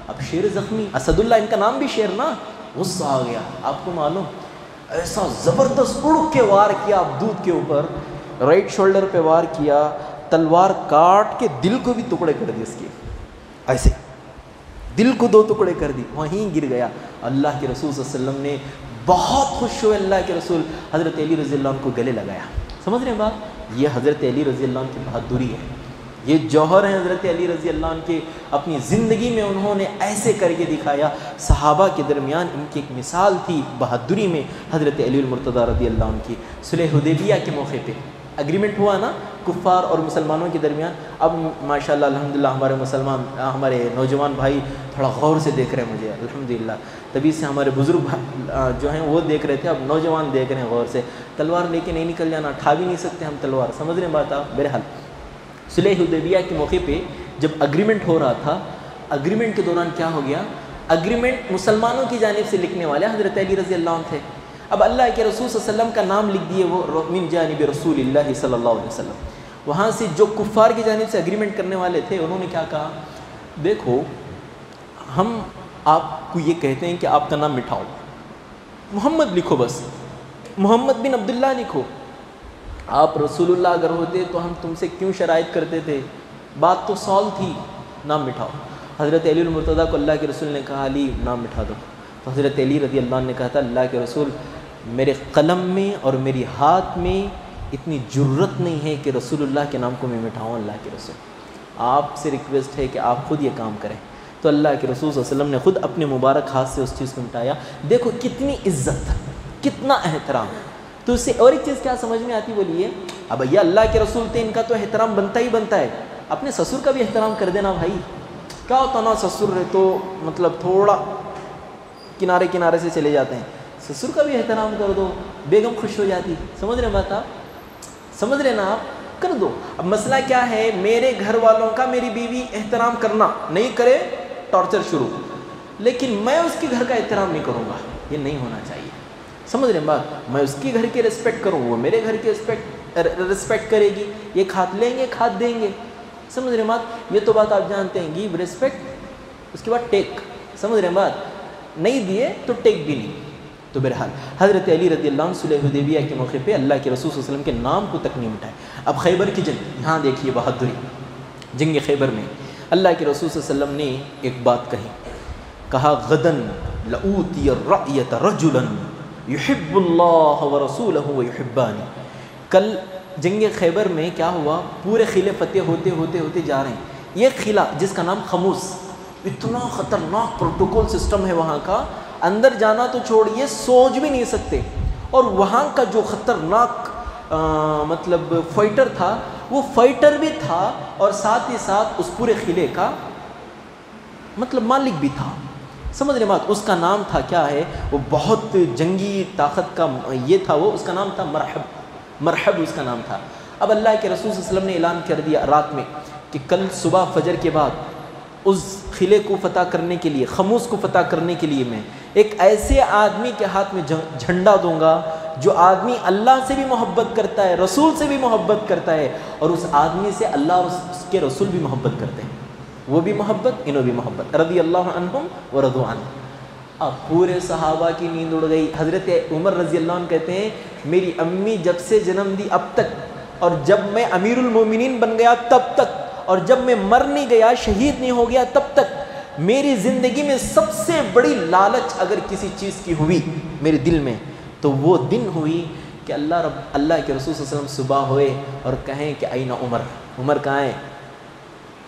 اب شیر زخمی, اسد اللہ ان کا نام بھی شیر نا, غصہ آ گیا. آپ کو معلوم ایسا زبردست اڑ کے وار کیا عبدود کے اوپر, رائٹ شولڈر پہ وار کیا, تلوار کاٹ کے دل کو بھی ٹکڑے کر دی اس کے. ایسے دل کو 2 ٹکڑے کر دی, وہیں گر گیا. اللہ کے رسول صلی اللہ علیہ وسلم نے بہت خوش ہوئے. اللہ کے رسول حضرت علی رضی اللہ عنہ کو گلے لگایا. سمجھ رہے ہیں بات. یہ حضرت علی رضی اللہ عنہ کی بہادری ہے, یہ جوہر ہیں حضرت علی رضی اللہ عنہ کے. اپنی زندگی میں انہوں نے ایسے کر کے دکھایا. صحابہ کے درمیان ان کی ایک مثال تھی بہادری میں حضرت علی المرتضیٰ رضی اللہ عنہ کی. صلح حدیبیہ کے موقع پہ اگریمنٹ ہوا نا کفار اور مسلمانوں کے درمیان. اب ماشاءاللہ الحمدللہ ہمارے نوجوان بھائی تھوڑا غور سے دیکھ رہے ہیں مجھے الحمدللہ. تبھی سے ہمارے بزرگ جو ہیں وہ دیکھ رہے تھے, اب نوجوان دیکھ رہے ہیں غور سے. تلوار لے کے نہیں نکل جانا, اٹھا بھی نہیں سکتے ہم تلوار, سمجھ رہے ہیں بات آپ. بہرحال صلح حدیبیہ کے موقع پہ جب اگریمنٹ ہو رہا تھا, اگریمنٹ کے دوران کیا ہو گیا, اگریمنٹ مسلمانوں کی جانب سے لکھنے والے حضرت علی رضی اللہ عنہ تھے. اب اللہ کے رسول صلی اللہ علیہ وسلم کا نام لکھ دیے وہ من جانب رسول اللہ صلی اللہ علیہ وسلم. وہاں سے جو کفار کی جانب سے اگریمنٹ کرنے والے تھے انہوں نے کیا کہا, دیکھو ہم آپ کو یہ کہتے ہیں کہ آپ کا نام مٹھاؤ, محمد لکھو, بس محمد بن عبداللہ لکھو. آپ رسول اللہ اگر ہوتے تو ہم تم سے کیوں شرائط کرتے تھے, بات تو سال تھی, نام مٹھاؤ. حضرت علی المرتضیٰ کو اللہ کے رسول نے کہا علی نام مٹھا دو. تو حضرت علی رضی اللہ عنہ نے کہا تھا اللہ کے رسول میرے قلم میں اور میری ہاتھ میں اتنی جرت نہیں ہے کہ رسول اللہ کے نام کو میں مٹھاؤں. اللہ کے رسول آپ سے ریکویسٹ ہے کہ آپ خود یہ کام کریں. تو اللہ کے رسول صلی اللہ علیہ وسلم نے خود اپنے مبارک ہاتھ سے اس چیز کو مٹایا. دیکھو کتنی عزت, کتنا احترام. تو اس سے اور ایک چیز کیا سمجھ میں آتی, بولیے اب بھیا اللہ کے رسول تھے, ان کا تو احترام بنتا ہی بنتا ہے. اپنے سسر کا بھی احترام کر دینا بھائی. کیا ہوتا نا سسر ہے تو مطلب تھوڑا کنارے سے چلے جاتے ہیں, سسر کا بھی احترام کر دو, بیگم خوش ہو جاتی. سمجھ رہے ہیں بات آپ, سمجھ رہے نا آپ, کر دو. اب مسئلہ کیا ہے, میرے گھر والوں کا میری بیوی احترام کرنا نہیں کرے ٹارچر شروع, لیکن میں اس کے گھر کا احترام نہیں کروں گا, یہ نہیں ہونا چاہیے. سمجھ رہے ہیں بات. میں اس کے گھر کی ریسپیکٹ کروں, وہ میرے گھر کی ریسپیکٹ کرے گی. یہ کھات لیں گے کھات دیں گے. سمجھ رہے ہیں بات. یہ تو بات آپ جانتے ہیں, گیو ریسپیکٹ, اس کے بعد ٹیک. سمجھ رہے ہیں بات. نہیں دیے تو ٹیک بھی نہیں. تو بہرحال حضرت علی رضی اللہ عنہ صلح حدیبیہ کے موقع پہ اللہ کے رسول صلی اللہ علیہ وسلم کے نام کو تک نہیں مٹائے. اب خیبر کی جنگ, یہاں دیکھیے بہادری. جنگ خیبر میں اللہ کے رسول صلی اللہ علیہ وسلم نے ایک بات کہی, کہا غدن لأوتی الرأیۃ رجلا یحب اللہ ورسولہ ویحبانی. کل جنگ خیبر میں کیا ہوا, پورے قلعے فتح ہوتے جا رہے ہیں. یہ قلعہ جس کا نام خموس, اتنا خطرناک پروٹوکول سسٹم ہے وہاں کا, اندر جانا تو چھوڑیے سوچ بھی نہیں سکتے. اور وہاں کا جو خطرناک مطلب فائٹر تھا, وہ فائٹر بھی تھا اور ساتھ ہی ساتھ اس پورے قلعے کا مطلب مالک بھی تھا. سمجھ رہے بات. اس کا نام تھا کیا ہے, وہ بہت جنگی طاقت کا یہ تھا, وہ اس کا نام تھا مرحب اس کا نام تھا. اب اللہ کے رسول صلی اللہ علیہ وسلم نے اعلان کر دیا رات میں کہ کل صبح فجر کے بعد اس قلعے کو فتح کرنے کے لیے, خموس کو فتح کرنے کے لیے میں ایک ایسے آدمی کے ہاتھ میں جھنڈا دوں گا جو آدمی اللہ سے بھی محبت کرتا ہے, رسول سے بھی محبت کرتا ہے, اور اس آدمی سے اللہ اور اس کے رسول بھی محبت کرتے ہیں. وہ بھی محبت, انہوں بھی محبت. رضی اللہ عنہم ورضوا عنہ. اب پورے صحابہ کی نیند اڑ گئی. حضرت عمر رضی اللہ عنہ کہتے ہیں میری امی جب سے جنم دی اب تک اور جب میں امیر المومنین بن گیا تب تک، اور جب میں مر نہیں گیا، شہید نہیں ہو گیا تب تک، میری زندگی میں سب سے بڑی لالچ اگر کسی چیز کی ہوئی میرے دل میں تو وہ دن ہوئی کہ اللہ کے رسول صلی اللہ علیہ وسلم صبح ہوئے اور کہیں کہ این عمر، عمر کہاں ہے؟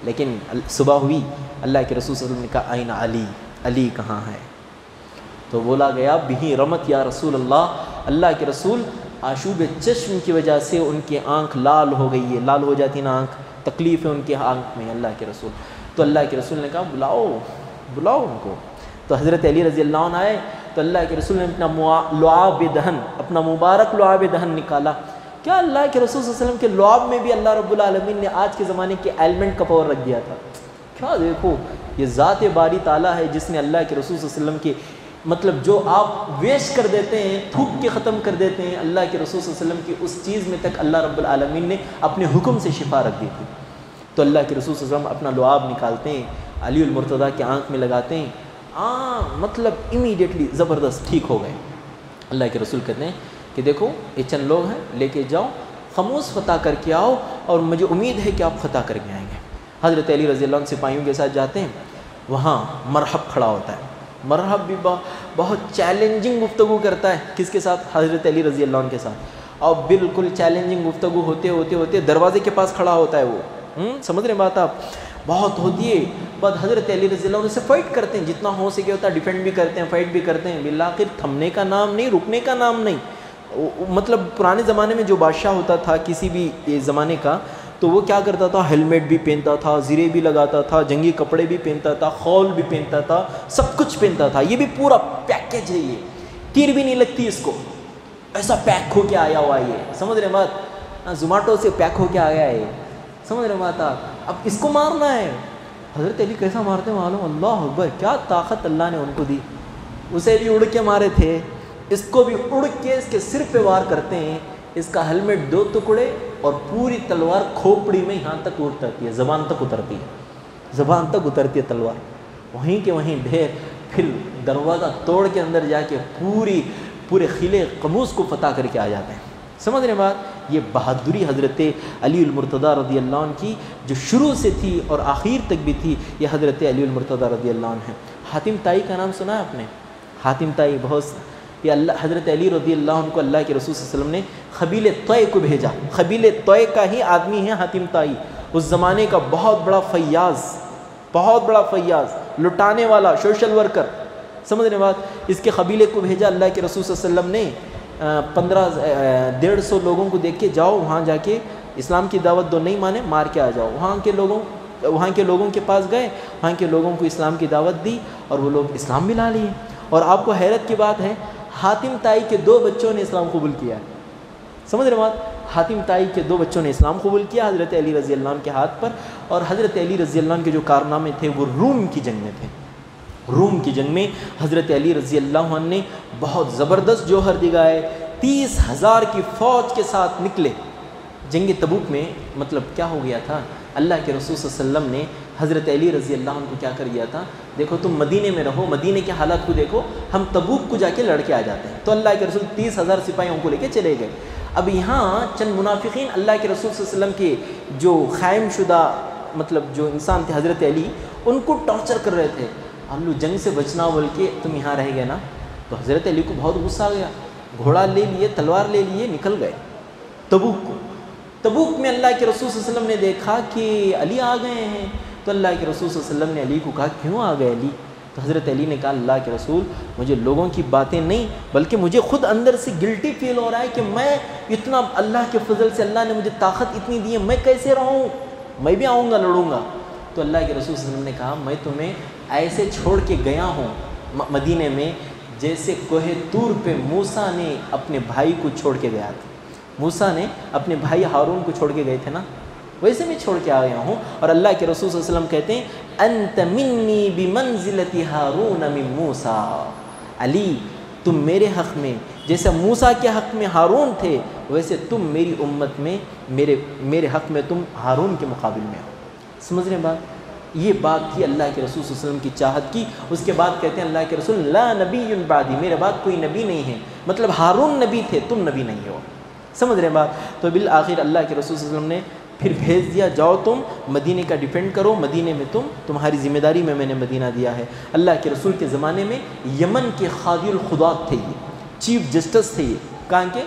لیکن صبح ہوئی، اللہ کے رسول صلی اللہ علیہ وسلم نے کہا این علی، علی کہاں ہے؟ تو بولا گیا بہی رمت یا رسول اللہ، اللہ کے رسول آشوب چشم کی وجہ سے ان کی آنکھ لال ہو گئی ہے، لال ہو جاتی نا آنکھ، تکلیف ہے ان کی آنکھ میں اللہ کے رسول۔ تو اللہ کے رسول نے کہا بلاؤ ان کو۔ تو حضرت علی رضی اللہ عنہ آئے تو اللہ کے رسول نے اپنا لعاب دہن، اپنا مبارک لعاب دہن نکالا۔ کیا اللہ کے رسول صلی اللہ علیہ وسلم کے لعاب میں بھی اللہ رب العالمین نے آج کے زمانے کے ایلیمنٹ کا پاور رکھ دیا تھا؟ کیا دیکھو، یہ ذات باری تعالیٰ ہے جس نے اللہ کے رسول صلی اللہ علیہ وسلم کے مطلب جو آپ ویسٹ کر دیتے ہیں، تھوک کے ختم کر دیتے ہیں، اللہ کے رسول صلی اللہ علیہ وسلم کی اس چیز میں تک اللہ رب العالمین نے اپنے حکم سے شفا رکھ دی تھی۔ تو اللہ کے رسول صلی اللہ علیہ وسلم اپنا لعاب نکالتے ہیں، علی المرتضیٰ کی آنکھ میں لگاتے ہیں، مطلب امیڈیٹلی زبردست ٹھیک ہو گئے۔ اللہ کے رسول کہتے ہیں کہ دیکھو یہ چند لوگ ہیں، لے کے جاؤ، خموس فتح کر کے آؤ، اور مجھے امید ہے کہ آپ فتح کر کے آئیں گے۔ حضرت علی رضی اللہ عنہ سپاہیوں کے ساتھ جاتے ہیں، وہاں مرحب کھڑا ہوتا ہے۔ مرحب بھی بہت چیلنجنگ گفتگو کرتا ہے، کس کے ساتھ؟ حضرت علی رضی اللہ عنہ کے ساتھ۔ اور بالکل چیلنجنگ گفتگو ہوتے دروازے کے پاس کھڑا ہوتا ہے وہ، سمجھ رہے بات آپ؟ بہت ہوتی ہے بعد حضرت علی رضی اللہ عنہ سے فائٹ کرتے ہیں، جتنا ہو سکے ہوتا ہے ڈیفینڈ بھی کرتے ہیں، فائٹ بھی کرتے ہیں، بالآخر تھمنے کا نام نہیں، رکنے کا نام نہیں۔ مطلب پرانے زمانے میں جو بادشاہ ہوتا تھا کسی بھی زمانے کا، تو وہ کیا کرتا تھا؟ ہیلمٹ بھی پہنتا تھا، زرے بھی لگاتا تھا، جنگی کپڑے بھی پہنتا تھا، خول بھی پہنتا تھا، سب کچھ پہنتا تھا۔ یہ بھی پورا پیکیج ہے، یہ تیر بھی نہیں لگتی اس کو، ایسا پیک ہو کے آیا ہوا ہے یہ، سمجھ رہے بات؟ زومیٹو سے پیک ہو کے آیا ہے، سمجھ رہے بات آپ؟ اب اس کو مارنا ہے۔ حضرت علی کیسا مارتے ہیں معلوم؟ اللہ اکبر، کیا طاقت اللہ نے ان کو دی۔ اسے بھی اڑ کے مارے تھے، اس کو بھی اڑ کے اس کے سر پہ وار کرتے ہیں، اس کا ہیلمٹ 2 ٹکڑے اور پوری تلوار کھوپڑی میں یہاں تک اترتی ہے، زبان تک اترتی ہے، زبان تک اترتی ہے تلوار، وہیں کے وہیں ڈھیر۔ پھر دروازہ توڑ کے اندر جا کے پورے قلعے قموس کو فتح کر کے آ جاتے ہیں، سمجھ رہے بات؟ یہ بہادری حضرت علی المرتضیٰ رضی اللہ عنہ کی جو شروع سے تھی اور آخر تک بھی تھی، یہ حضرت علی المرتضیٰ رضی اللہ عنہ ہے۔ حاتم طائی کا نام سنا ہے آپ نے؟ حاتم طائی بہت، یہ حضرت علی رضی اللہ عنہ کو اللہ کے رسول صلی اللہ علیہ وسلم نے قبیلہ طے کو بھیجا۔ قبیلہ طے کا ہی آدمی ہے حاتم طائی، اس زمانے کا بہت بڑا فیاض، لٹانے والا، سوشل ورکر، سمجھ رہے بات؟ اس کے قبیلے کو بھیجا اللہ کے رسول صلی اللہ علیہ وسلم نے، 150 لوگوں کو دیکھ کے جاؤ وہاں جا کے اسلام کی دعوت دو، نہیں مانے مار کے آ جاؤ۔ وہاں کے لوگوں کے پاس گئے، وہاں کے لوگوں کو اسلام کی دعوت دی اور وہ لوگ اسلام بھی لا لیے۔ اور آپ کو حیرت کی بات ہے، حاتم طائی کے 2 بچوں نے اسلام قبول کیا، سمجھ رہے بات؟ حاتم طائی کے 2 بچوں نے اسلام قبول کیا حضرت علی رضی اللہ عنہ کے ہاتھ پر۔ اور حضرت علی رضی اللہ عنہ کے جو کارنامے تھے وہ روم کی جنگ میں تھے۔ روم کی جنگ میں حضرت علی رضی اللہ عنہ نے بہت زبردست جوہر دکھائے، 30,000 کی فوج کے ساتھ نکلے جنگ تبوک میں۔ مطلب کیا ہو گیا تھا؟ اللہ کے رسول صلی اللہ علیہ وسلم نے حضرت علی رضی اللہ عنہ کو کیا کر دیا تھا؟ دیکھو تم مدینے میں رہو، مدینے کے حالات کو دیکھو، ہم تبوک کو جا کے لڑ کے آ جاتے ہیں۔ تو اللہ کے رسول 30,000 سپاہیوں کو لے کے چلے گئے۔ اب یہاں چند منافقین اللہ کے رسول صلی اللہ علیہ وسلم کے جو قائم شدہ مطلب جو انسان تھے حضرت علی، ان کو ٹارچر کر رہے تھے، ہم لوگ جنگ سے بچنا بول کے تم یہاں رہ گئے نا۔ تو حضرت علی کو بہت غصہ آ گیا، گھوڑا لے لیے، تلوار لے لیے، نکل گئے تبوک کو۔ تبوک میں اللہ کے رسول صلی اللہ علیہ وسلم نے دیکھا کہ علی آ گئے ہیں، تو اللہ کے رسول صلی اللہ علیہ وسلم نے علی کو کہا کیوں آ گئے علی؟ تو حضرت علی نے کہا اللہ کے رسول مجھے لوگوں کی باتیں نہیں بلکہ مجھے خود اندر سے گلٹی فیل ہو رہا ہے کہ میں اتنا اللہ کے فضل سے اللہ نے مجھے طاقت اتنی دی ہے، میں کیسے رہوں؟ میں بھی آؤں گا، لڑوں گا۔ تو اللہ کے رسول صلی اللہ علیہ وسلم نے کہا میں تمہیں ایسے چھوڑ کے گیا ہوں مدینے میں جیسے کوہ طور پہ موسیٰ نے اپنے بھائی کو چھوڑ کے گیا تھا۔ موسیٰ نے اپنے بھائی ہارون کو چھوڑ کے گئے تھے نا، ویسے میں چھوڑ کے آ گیا ہوں۔ اور اللہ کے رسول صلی اللہ علیہ وسلم کہتے ہیں انت منی بمنزلت ہارون من موسیٰ، علی تم میرے حق میں جیسے موسیٰ کے حق میں ہارون تھے، ویسے تم میری امت میں میرے حق میں تم ہارون کے مقابل میں ہو۔ سمجھ رہے ہیں بات؟ یہ بات کی اللہ کے رسول صلی اللہ علیہ وسلم کی چاہت کی۔ اس کے بعد کہتے ہیں اللہ کے رسول لا نبی بعدی، میرے بعد کوئی نبی نہیں ہے، مطلب ہارون نبی تھے، تم نبی نہیں ہو۔ سمجھ رہے ہیں بات؟ تو بالآخر اللہ کے رسول صلی اللہ علیہ وسلم نے پھر بھیج دیا، جاؤ تم مدینے کا ڈیفینڈ کرو، مدینے میں تمہاری ذمہ داری میں نے مدینہ دیا ہے۔ اللہ کے رسول کے زمانے میں یمن کے قاضی القضات تھے، یہ چیف جسٹس تھے، یہ کہاں کے؟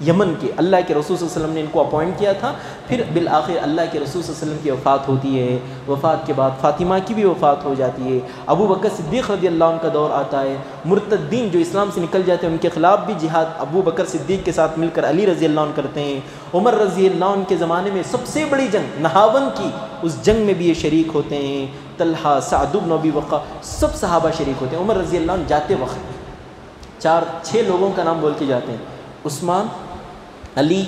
یمن کے۔ اللہ کے رسول صلی اللہ علیہ وسلم نے ان کو اپوائنٹ کیا تھا۔ پھر بالآخر اللہ کے رسول صلی اللہ علیہ وسلم کی وفات ہوتی ہے، وفات کے بعد فاطمہ کی بھی وفات ہو جاتی ہے، ابو بکر صدیق رضی اللہ عنہ کا دور آتا ہے، مرتدین جو اسلام سے نکل جاتے ہیں ان کے خلاف بھی جہاد ابو بکر صدیق کے ساتھ مل کر علی رضی اللہ عنہ کرتے ہیں، عمر رضی اللہ عنہ کے زمانے میں سب سے بڑی جنگ نہاون کی، اس جنگ میں بھی یہ شریک ہوتے ہیں، طلحہ، سعد بن ابی وقاص، سب صحابہ شریک ہوتے ہیں۔ عمر رضی اللہ عنہ جاتے وقت 4-6 لوگوں کا نام بول کے جاتے ہیں، عثمان، علی،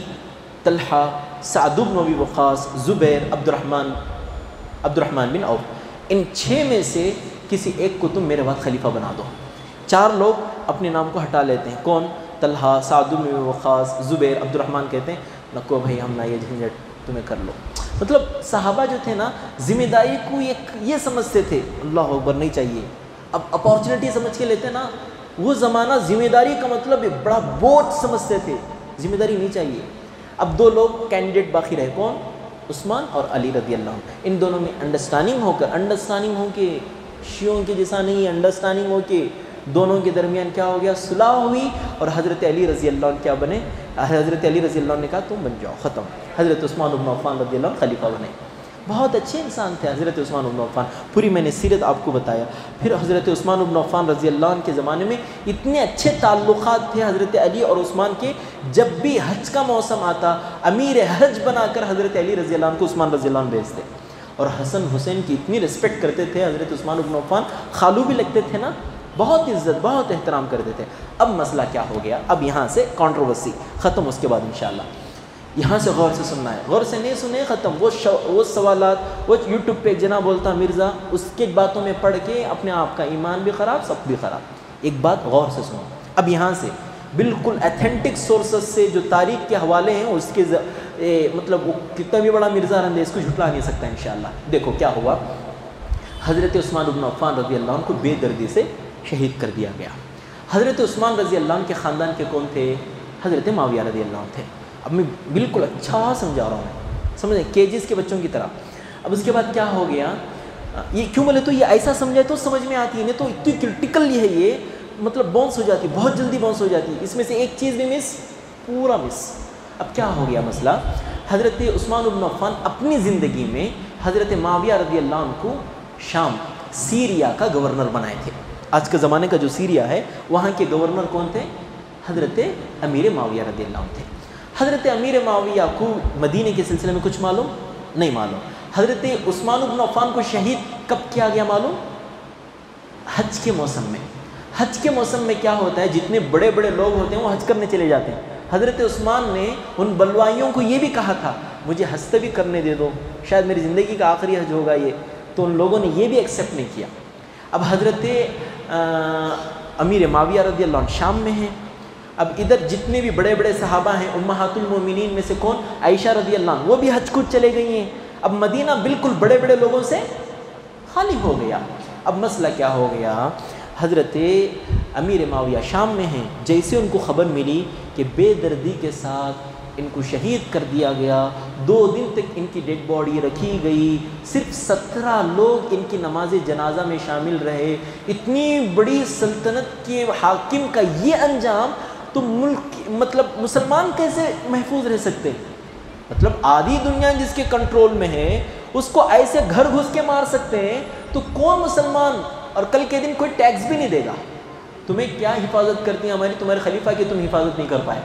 طلحہ، سعد بن ابی وقاص، زبیر، عبد الرحمن بن عوف، ان 6 میں سے کسی ایک کو تم میرے بعد خلیفہ بنا دو۔ 4 لوگ اپنے نام کو ہٹا لیتے ہیں، کون؟ طلحہ، سعد بن ابی وقاص، زبیر، عبد الرحمن کہتے ہیں نکو بھائی ہم نہ یہ جھنجھٹ تمہیں کر لو۔ مطلب صحابہ جو تھے نا ذمہ داری کو یہ سمجھتے تھے، اللہ اکبر نہیں چاہیے، اب اپارچونیٹی سمجھ کے لیتے نا، وہ زمانہ ذمہ داری کا مطلب بڑا بوجھ سمجھتے تھے، ذمہ داری نہیں چاہیے۔ اب 2 لوگ کینڈیڈیٹ باقی رہے، کون؟ عثمان اور علی رضی اللہ عنہ۔ ان دونوں میں انڈرسٹینڈنگ ہو کے شیعوں کے جیسا نہیں، انڈرسٹینڈنگ ہو کے دونوں کے درمیان کیا ہو گیا، صلح ہوئی، اور حضرت علی رضی اللہ عنہ کیا بنے؟ حضرت علی رضی اللہ عنہ نے کہا تم بن جاؤ، ختم۔ حضرت عثمان بن عفان رضی اللہ عنہ خلیفہ بنے۔ بہت اچھے انسان تھے حضرت عثمان بن عفان، پوری میں نے سیرت آپ کو بتایا۔ پھر حضرت عثمان بن عفان رضی اللہ عنہ کے زمانے میں اتنے اچھے تعلقات تھے حضرت علی اور عثمان کے، جب بھی حج کا موسم آتا امیر حج بنا کر حضرت علی رضی اللہ عنہ کو عثمان رضی اللہ عنہ بھیجتے، اور حسن حسین کی اتنی رسپیکٹ کرتے تھے حضرت عثمان بن عفان، خالو بھی لگتے تھے نا، بہت عزت بہت احترام کرتے تھے۔ اب مسئلہ کیا ہو گیا، اب یہاں سے کنٹروورسی ختم، اس کے بعد انشاءاللہ یہاں سے غور سے سننا ہے، غور سے نہیں سنے ختم۔ وہ سوالات وہ یوٹیوب پہ جنا بولتا مرزا، اس کے باتوں میں پڑھ کے اپنے آپ کا ایمان بھی خراب، سب بھی خراب۔ ایک بات غور سے سنو، اب یہاں سے بالکل ایتھینٹک سورسز سے جو تاریخ کے حوالے ہیں اس کے مطلب وہ کتنا بھی بڑا مرزا رندے اس کو جھٹلا نہیں سکتا انشاءاللہ۔ دیکھو کیا ہوا، حضرت عثمان بن عفان رضی اللہ عنہ کو بے دردی سے شہید کر دیا گیا۔ حضرت عثمان رضی اللہ عنہ کے خاندان کے کون تھے؟ حضرت معاویہ رضی اللہ عنہ تھے۔ اب میں بالکل اچھا سمجھا رہا ہوں، سمجھیں کیجز کے بچوں کی طرح۔ اب اس کے بعد کیا ہو گیا، یہ کیوں بولے تو یہ ایسا سمجھے تو سمجھ میں آتی ہے، نہیں تو اتنی کرٹیکل ہے یہ، مطلب باؤنس ہو جاتی، بہت جلدی باؤنس ہو جاتی، اس میں سے ایک چیز بھی مس، پورا مس۔ اب کیا ہو گیا مسئلہ، حضرت عثمان بن عفان اپنی زندگی میں حضرت معاویہ رضی اللہ عنہ کو شام، سیریا کا گورنر بنائے تھے۔ آج کے زمانے کا جو سیریا ہے وہاں کے گورنر کون تھے؟ حضرت امیر معاویہ رضی اللہ عنہ تھے۔ حضرت امیر معاویہ کو مدینے کے سلسلے میں کچھ معلوم نہیں معلوم۔ حضرت عثمان بن عفان کو شہید کب کیا گیا معلوم؟ حج کے موسم میں۔ حج کے موسم میں کیا ہوتا ہے، جتنے بڑے بڑے لوگ ہوتے ہیں وہ حج کرنے چلے جاتے ہیں۔ حضرت عثمان نے ان بلوائیوں کو یہ بھی کہا تھا مجھے حج سے بھی کرنے دے دو، شاید میری زندگی کا آخری حج ہوگا یہ، تو ان لوگوں نے یہ بھی ایکسیپٹ نہیں کیا۔ اب حضرت امیر معاویہ رضی اللہ عنہ شام میں ہیں، اب ادھر جتنے بھی بڑے بڑے صحابہ ہیں امہات المومنین میں سے کون؟ عائشہ رضی اللہ عنہ، وہ بھی حج کو چلے گئی ہیں۔ اب مدینہ بالکل بڑے بڑے لوگوں سے خالی ہو گیا۔ اب مسئلہ کیا ہو گیا، حضرت امیر معاویہ شام میں ہیں، جیسے ان کو خبر ملی کہ بے دردی کے ساتھ ان کو شہید کر دیا گیا، 2 دن تک ان کی ڈیڈ باڈی رکھی گئی، صرف 17 لوگ ان کی نماز جنازہ میں شامل رہے، اتنی بڑی سلطنت کے حاکم کا یہ انجام، تو ملک مطلب مسلمان کیسے محفوظ رہ سکتے؟ مطلب آدھی دنیا جس کے کنٹرول میں ہے اس کو ایسے گھر گھس کے مار سکتے ہیں، تو کون مسلمان، اور کل کے دن کوئی ٹیکس بھی نہیں دے گا، تمہیں کیا حفاظت کرتی ہیں ہماری تمہارے خلیفہ کی، تم حفاظت نہیں کر پائے۔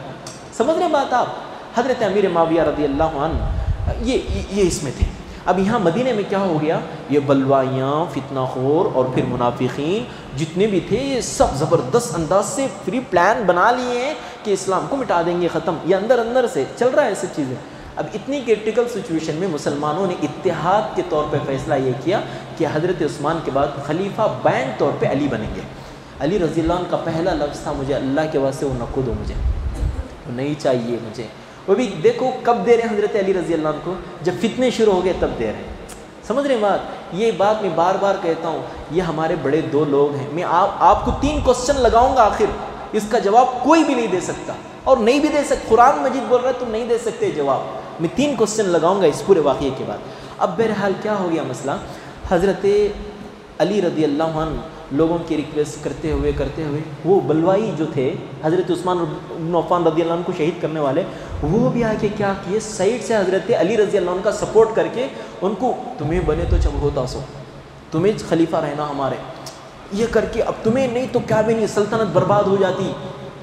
سمجھ رہے بات آپ؟ حضرت امیر معاویہ رضی اللہ عنہ یہ اس میں تھے۔ اب یہاں مدینے میں کیا ہو گیا، یہ بلوائیاں، فتنہ خور اور پھر منافقین جتنے بھی تھے یہ سب زبردست انداز سے فری پلان بنا لیے ہیں کہ اسلام کو مٹا دیں گے، ختم، یہ اندر سے چل رہا ہے ایسی چیزیں۔ اب اتنی کرٹیکل سچویشن میں مسلمانوں نے اتحاد کے طور پہ فیصلہ یہ کیا کہ حضرت عثمان کے بعد خلیفہ بین طور پہ علی بنیں گے۔ علی رضی اللہ عنہ کا پہلا لفظ تھا مجھے اللہ کے واسطے وہ نہ دو، مجھے وہ نہیں چاہیے مجھے۔ وہ بھی دیکھو کب دے رہے ہیں حضرت علی رضی اللہ عنہ کو، جب فتنے شروع ہو گئے تب دے رہے ہیں۔ سمجھ رہے ہیں بات؟ یہ بات میں بار بار کہتا ہوں، یہ ہمارے بڑے 2 لوگ ہیں، میں آپ کو 3 کوسچن لگاؤں گا، آخر اس کا جواب کوئی بھی نہیں دے سکتا۔ اور نہیں بھی دے سکتے. قرآن مجید بول رہا ہے تم نہیں دے سکتے جواب. میں 3 کوسچن لگاؤں گا اس پورے واقعے کے بعد. اب بہرحال کیا ہو گیا مسئلہ, حضرت علی رضی اللہ عنہ لوگوں کی ریکویسٹ کرتے ہوئے وہ بلوائی جو تھے حضرت عثمان بن عفان رضی اللہ عنہ کو شہید کرنے والے, وہ بھی آ کے کیا کیے, سائڈ سے حضرت علی رضی اللہ عنہ کا سپورٹ کر کے ان کو, تمہیں بنے تو چب ہوتا سو, تمہیں خلیفہ رہنا ہمارے, یہ کر کے, اب تمہیں نہیں تو کیا بھی نہیں, سلطنت برباد ہو جاتی.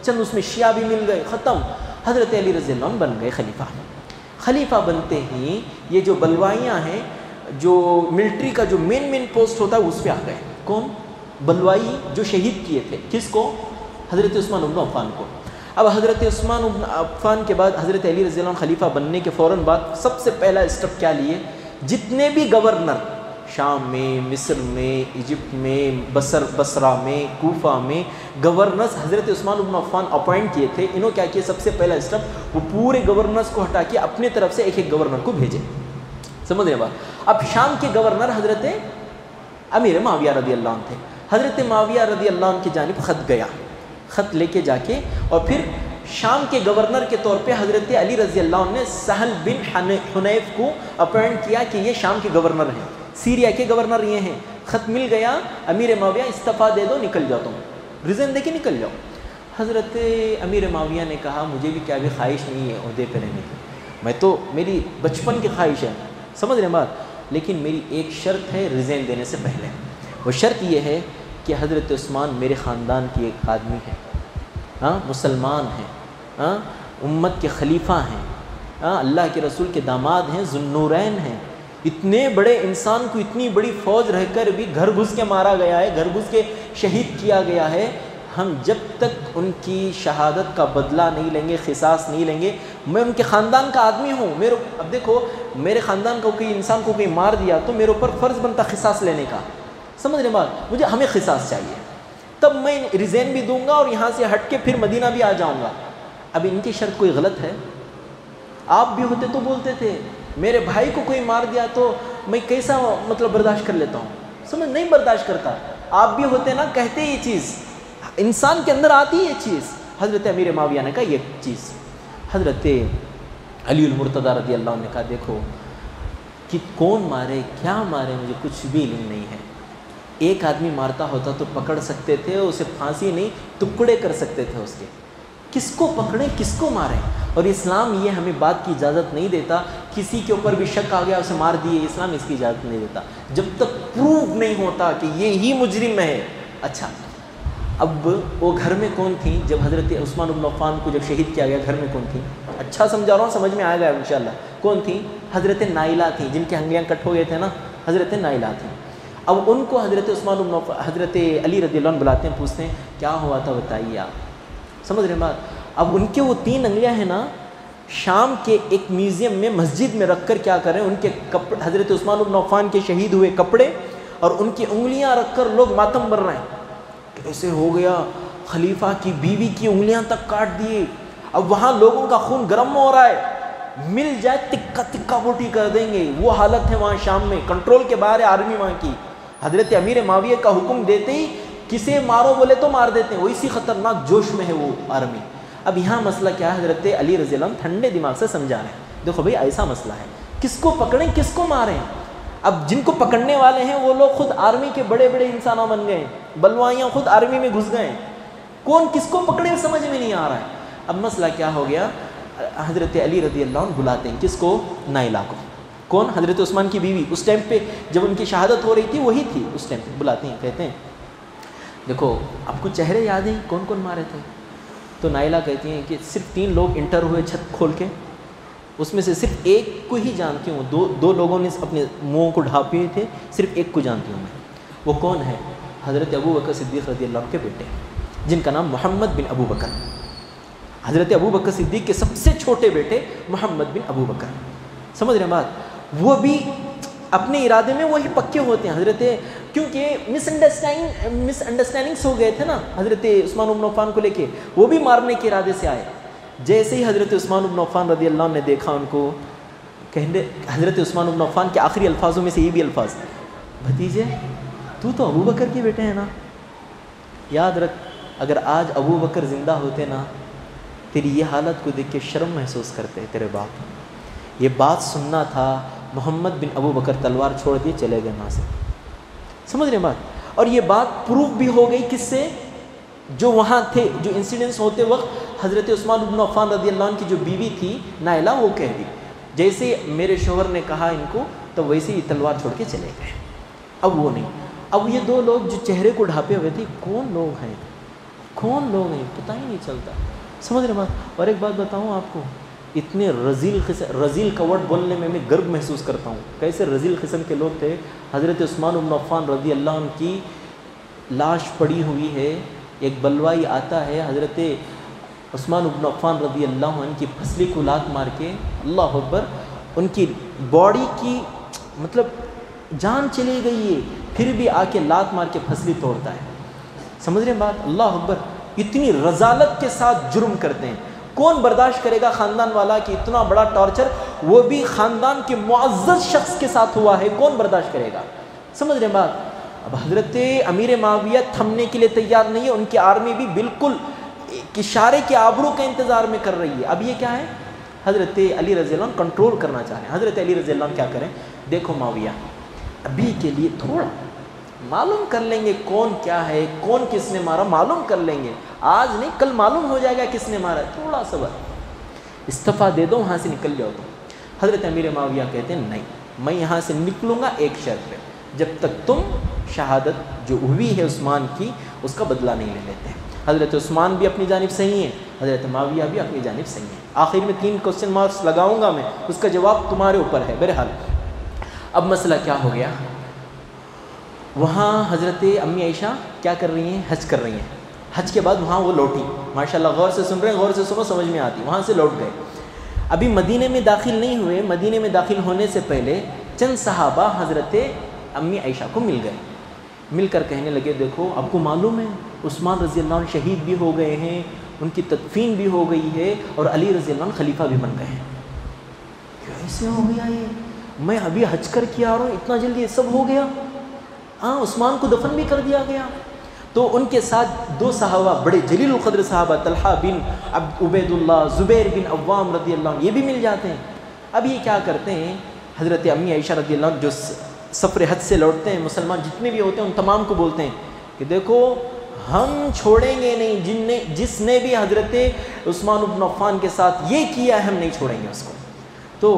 چند اس میں شیعہ بھی مل گئے, ختم. حضرت علی رضی اللہ عنہ بن گئے خلیفہ. خلیفہ بنتے ہی یہ جو بلوائیاں ہیں, جو ملٹری کا جو مین پوسٹ ہوتا ہے اس پہ آ گئے. کون؟ بلوائی جو شہید کیے تھے. کس کو؟ حضرت عثمان بن عفان کو. اب حضرت عثمان بن عفان کے بعد حضرت علی رضی اللہ عنہ خلیفہ بننے کے فوراً بعد سب سے پہلا اسٹیپ کیا لیے, جتنے بھی گورنر شام میں, مصر میں, ایجپٹ میں, بصرہ میں, کوفہ میں گورنرز حضرت عثمان بن عفان اپوائنٹ کیے تھے, انہوں کیا کیا, سب سے پہلا اسٹیپ وہ پورے گورنرز کو ہٹا کے اپنے طرف سے ایک گورنر کو بھیجے. سمجھ رہے بات. اب شام کے گورنر حضرت امیر معاویہ رضی اللہ عنہ تھے. حضرت معاویہ رضی اللہ عنہ کی جانب خط گیا, خط لے کے جا کے, اور پھر شام کے گورنر کے طور پہ حضرت علی رضی اللہ عنہ نے سہل بن حنیف کو اپوائنٹ کیا کہ یہ شام کے گورنر ہیں, سیریا کے گورنر یہ ہیں. خط مل گیا, امیر معاویہ استعفیٰ دے دو, نکل جاؤ, تم ریزن دے کے نکل جاؤ. حضرت امیر معاویہ نے کہا مجھے بھی کیا بھی خواہش نہیں ہے عہدے پہ رہنے کی, میں تو, میری بچپن کی خواہش ہے, سمجھ رہے بات, لیکن میری ایک شرط ہے ریزین دینے سے پہلے. وہ شرط یہ ہے کہ حضرت عثمان میرے خاندان کی ایک آدمی ہے, ہاں, مسلمان ہیں, ہاں, امت کے خلیفہ ہیں, ہاں, اللہ کے رسول کے داماد ہیں, ذوالنورین ہیں. اتنے بڑے انسان کو اتنی بڑی فوج رہ کر بھی گھر گھس کے مارا گیا ہے, گھر گھس کے شہید کیا گیا ہے. ہم جب تک ان کی شہادت کا بدلہ نہیں لیں گے, قصاص نہیں لیں گے, میں ان کے خاندان کا آدمی ہوں. اب دیکھو, میرے خاندان کا کوئی انسان کو کوئی مار دیا تو میرے اوپر فرض بنتا قصاص لینے کا, سمجھ رہے بات, ہمیں قصاص چاہیے, تب میں ریزین بھی دوں گا اور یہاں سے ہٹ کے پھر مدینہ بھی آ جاؤں گا. اب ان کی شرط کوئی غلط ہے؟ آپ بھی ہوتے تو بولتے تھے میرے بھائی کو کوئی مار دیا تو میں کیسا برداشت کر لیتا ہوں, سمجھ, نہیں برداشت کرتا. آپ بھی ہوتے نا, کہتے یہ چیز انسان کے اندر آتی ہے یہ چیز. حضرت امیر معاویہ نے کہا یہ چیز. حضرت علی المرتضیٰ رضی اللہ عنہ نے کہا دیکھو کہ کون مارے کیا مارے مجھے کچھ بھی علم نہیں ہے. ایک آدمی مارتا ہوتا تو پکڑ سکتے تھے, اسے پھانسی نہیں ٹکڑے کر سکتے تھے اس کے. کس کو پکڑیں, کس کو ماریں؟ اور اسلام یہ ہمیں بات کی اجازت نہیں دیتا, کسی کے اوپر بھی شک آ گیا اسے مار دیے, اسلام اس کی اجازت نہیں دیتا جب تک پروف نہیں ہوتا کہ یہ ہی مجرم ہے. اچھا, اب وہ گھر میں کون تھیں جب حضرت عثمان بن عفان کو جب شہید کیا گیا, گھر میں کون تھیں؟ اچھا سمجھا رہا ہوں, سمجھ میں آئے گا انشاءاللہ. کون تھیں؟ حضرت نائلہ تھیں, جن کے انگلیاں کٹ ہو گئے تھے نا, حضرت نائلہ تھیں. اب ان کو حضرت عثمان بن عفان, حضرت علی رضی اللہ عنہ بلاتے ہیں, پوچھتے ہیں کیا ہوا تھا بتائیے آپ, سمجھ رہے ہیں بات. اب ان کے وہ 3 انگلیاں ہیں نا, شام کے ایک میوزیم میں مسجد میں رکھ کر کیا کریں, ان کے کپڑے, حضرت عثمان بن عفان کے شہید ہوئے کپڑے اور ان کی انگلیاں رکھ کر لوگ ماتم بن رہے ہیں. کیسے ہو گیا, خلیفہ کی بیوی کی انگلیاں تک کاٹ دیے. اب وہاں لوگوں کا خون گرم ہو رہا ہے, مل جائے تکا تکا بوٹی کر دیں گے, وہ حالت ہے وہاں شام میں, کنٹرول کے باہر ہے آرمی وہاں کی. حضرت امیر معاویہ کا حکم دیتے ہی کسے مارو بولے تو مار دیتے ہیں, ویسی خطرناک جوش میں ہے وہ آرمی. اب یہاں مسئلہ کیا ہے, حضرت علی رضی اللہ عنہ ٹھنڈے دماغ سے سمجھا رہے ہیں, دیکھو بھائی ایسا مسئلہ ہے, کس کو پکڑیں کس کو ماریں. اب جن کو پکڑنے والے ہیں وہ لوگ خود آرمی کے بڑے بڑے انسانوں بن گئے, بلوائیاں خود آرمی میں گھس گئے, کون کس کو پکڑے سمجھ میں نہیں آ رہا ہے. اب مسئلہ کیا ہو گیا, حضرت علی رضی اللہ عنہ بلاتے ہیں کس کو, نائلہ کو. کون؟ حضرت عثمان کی بیوی, اس ٹائم پہ جب ان کی شہادت ہو رہی تھی وہی تھی, اس ٹائم پہ بلاتے ہیں, کہتے ہیں دیکھو آپ کو چہرے یاد ہیں کون کون مارے تھے؟ تو نائلہ کہتی ہیں کہ صرف 3 لوگ انٹر ہوئے چھت کھول کے, اس میں سے صرف ایک کو ہی جانتی ہوں, دو لوگوں نے اپنے منہوں کو ڈھانپے تھے, صرف ایک کو جانتی ہوں میں. وہ کون ہے؟ حضرت ابو بکر صدیق رضی اللہ عنہ کے بیٹے, جن کا نام محمد بن ابو بکر. حضرت ابو بکر صدیق کے سب سے چھوٹے بیٹے محمد بن ابو بکر, سمجھ رہے ہیں بات. وہ بھی اپنے ارادے میں وہی پکے ہوتے ہیں حضرت, کیونکہ مس انڈرسٹینڈنگس ہو گئے تھے نا حضرت عثمان بن عفان کو لے کے, وہ بھی مارنے کے ارادے سے آئے. جیسے ہی حضرت عثمان بن عفان رضی اللہ عنہ نے دیکھا ان کو, کہنے حضرت عثمان بن عفان کے آخری الفاظوں میں سے یہ بھی الفاظ, بھتیجے تو ابو بکر کے بیٹے ہیں نا, یاد رکھ اگر آج ابو بکر زندہ ہوتے نا تیری یہ حالت کو دیکھ کے شرم محسوس کرتے ہیں تیرے باپ. یہ بات سننا تھا. محمد بن ابو بکر تلوار چھوڑ دیے چلے گئے وہاں سے. سمجھ رہے بات؟ اور یہ بات پروف بھی ہو گئی کس سے؟ جو وہاں تھے. جو انسیڈنٹس ہوتے وقت حضرت عثمان بن عفان رضی اللہ عنہ کی جو بیوی تھی نائلہ، وہ کہہ دی جیسے میرے شوہر نے کہا ان کو، تو ویسے ہی تلوار چھوڑ کے چلے گئے. اب وہ نہیں. اب یہ دو لوگ جو چہرے کو ڈھانپے ہوئے تھے، کون لوگ ہیں؟ کون لوگ ہیں پتہ ہی نہیں چلتا. سمجھ رہے بات؟ اور ایک بات بتاؤں آپ کو، اتنے رذیل کا ورڈ بولنے میں گرو محسوس کرتا ہوں. کیسے رذیل قسم کے لوگ تھے. حضرت عثمان بن عفان رضی اللہ عنہ کی لاش پڑی ہوئی ہے. ایک بلوائی آتا ہے، حضرت عثمان بن عفان رضی اللہ عنہ کی پھسلی کو لات مار کے، اللہ اکبر، ان کی باڈی کی مطلب جان چلی گئی ہے، پھر بھی آ کے لات مار کے پھسلی توڑتا ہے. سمجھ رہے ہیں بات؟ اللہ اکبر. اتنی رذالت کے ساتھ جرم کرتے ہیں. کون برداشت کرے گا خاندان والا کہ اتنا بڑا ٹارچر، وہ بھی خاندان کے معزز شخص کے ساتھ ہوا ہے، کون برداشت کرے گا؟ سمجھ رہے ہیں بات؟ اب حضرت امیر معاویہ تھمنے کے لیے تیار نہیں ہے. ان کی آرمی بھی بالکل اشارے کے آبرو کے انتظار میں کر رہی ہے. اب یہ کیا ہے؟ حضرت علی رضی اللہ عنہ کنٹرول کرنا چاہ رہے ہیں. حضرت علی رضی اللہ عنہ کیا کریں؟ دیکھو معاویہ، ابھی کے لیے تھوڑا معلوم کر لیں گے کون کیا ہے، کون کس نے مارا، معلوم کر لیں گے. آج نہیں کل معلوم ہو جائے گا کس نے مارا. تھوڑا صبر، استعفیٰ دے دو، وہاں سے نکل جاؤ تم. حضرت امیر معاویہ کہتے ہیں نہیں، میں یہاں سے نکلوں گا ایک شرط پہ، جب تک تم شہادت جو ہوئی ہے عثمان کی اس کا بدلہ نہیں لے لیتے. حضرت عثمان بھی اپنی جانب صحیح ہیں، حضرت معاویہ بھی اپنی جانب صحیح ہیں. آخر میں 3 کوسچن مارکس لگاؤں گا میں، اس کا جواب تمہارے اوپر ہے. بہرحال اب مسئلہ کیا ہو گیا؟ وہاں حضرت امی عائشہ کیا کر رہی ہیں؟ حج کر رہی ہیں. حج کے بعد وہاں وہ لوٹی. ماشاءاللہ غور سے سن رہے ہیں، غور سے سنو، سمجھ میں آتی. وہاں سے لوٹ گئے. ابھی مدینے میں داخل نہیں ہوئے. مدینے میں داخل ہونے سے پہلے چند صحابہ حضرت امی عائشہ کو مل گئے. مل کر کہنے لگے دیکھو آپ کو معلوم ہے عثمان رضی اللہ عنہ شہید بھی ہو گئے ہیں، ان کی تدفین بھی ہو گئی ہے، اور علی رضی اللہ عنہ خلیفہ بھی بن گئے ہیں. کیسے ہو گیا یہ؟ میں ابھی حج کر کے آ رہا ہوں، اتنا جلدی یہ سب ہو گیا؟ ہاں، عثمان کو دفن بھی کر دیا گیا. تو ان کے ساتھ 2 صحابہ بڑے جلیل القدر صحابہ، طلحہ بن عبید اللہ، زبیر بن عوام رضی اللہ عنہ، یہ بھی مل جاتے ہیں. اب یہ کیا کرتے ہیں؟ حضرت امی عائشہ رضی اللہ عنہ جو سفر حج سے لوٹتے ہیں، مسلمان جتنے بھی ہوتے ہیں ان تمام کو بولتے ہیں کہ دیکھو ہم چھوڑیں گے نہیں، جس نے بھی حضرت عثمان بن عفان کے ساتھ یہ کیا ہے ہم نہیں چھوڑیں گے اس کو. تو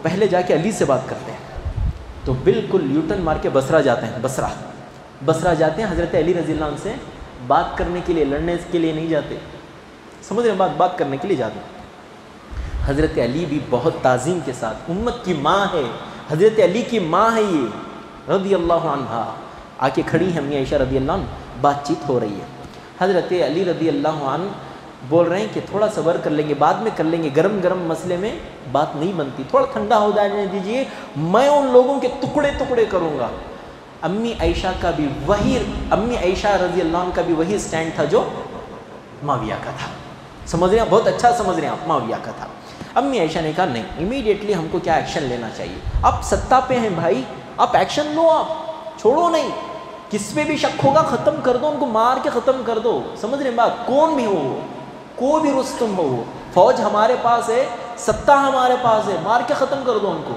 پہلے جا کے علی سے بات کرتے ہیں. تو بالکل یوٹن مار کے بصرہ جاتے ہیں. بصرہ جاتے ہیں. حضرت علی رضی اللہ عنہ سے بات کرنے کے لیے، لڑنے کے لیے نہیں جاتے. سمجھ رہے ہیں بات کرنے کے لیے جاتے ہیں. حضرت علی بھی بہت تعظیم کے ساتھ، امت کی ماں ہے، حضرت علی کی ماں ہے یہ رضی اللہ عنہ، آ کے کھڑی ہے امی عائشہ رضی اللہ عنہ. بات چیت ہو رہی ہے. حضرت علی رضی اللہ عنہ بول رہے ہیں کہ تھوڑا صبر کر لیں گے، بعد میں کر لیں گے، گرم گرم مسئلے میں بات نہیں بنتی، تھوڑا ٹھنڈا ہو جانے دیجیے، میں ان لوگوں کے ٹکڑے ٹکڑے کروں گا. امی عائشہ رضی اللہ عنہ کا بھی وہی سٹینڈ تھا جو معاویہ کا تھا. سمجھ رہے ہیں؟ بہت اچھا سمجھ رہے ہیں آپ، معاویہ کا تھا. امی عائشہ نے کہا نہیں، امیڈیٹلی ہم کو کیا ایکشن لینا چاہیے، آپ ستا پہ ہیں بھائی، آپ ایکشن لو، آپ چھوڑو نہیں، کس پہ بھی شک ہوگا ختم کر دو، ان کو مار کے ختم کر دو. سمجھ رہے ہیں بات؟ کون بھی ہو، کوئی بھی رستم ہو، فوج ہمارے پاس ہے، ستا ہمارے پاس ہے، مار کے ختم کر دو ان کو.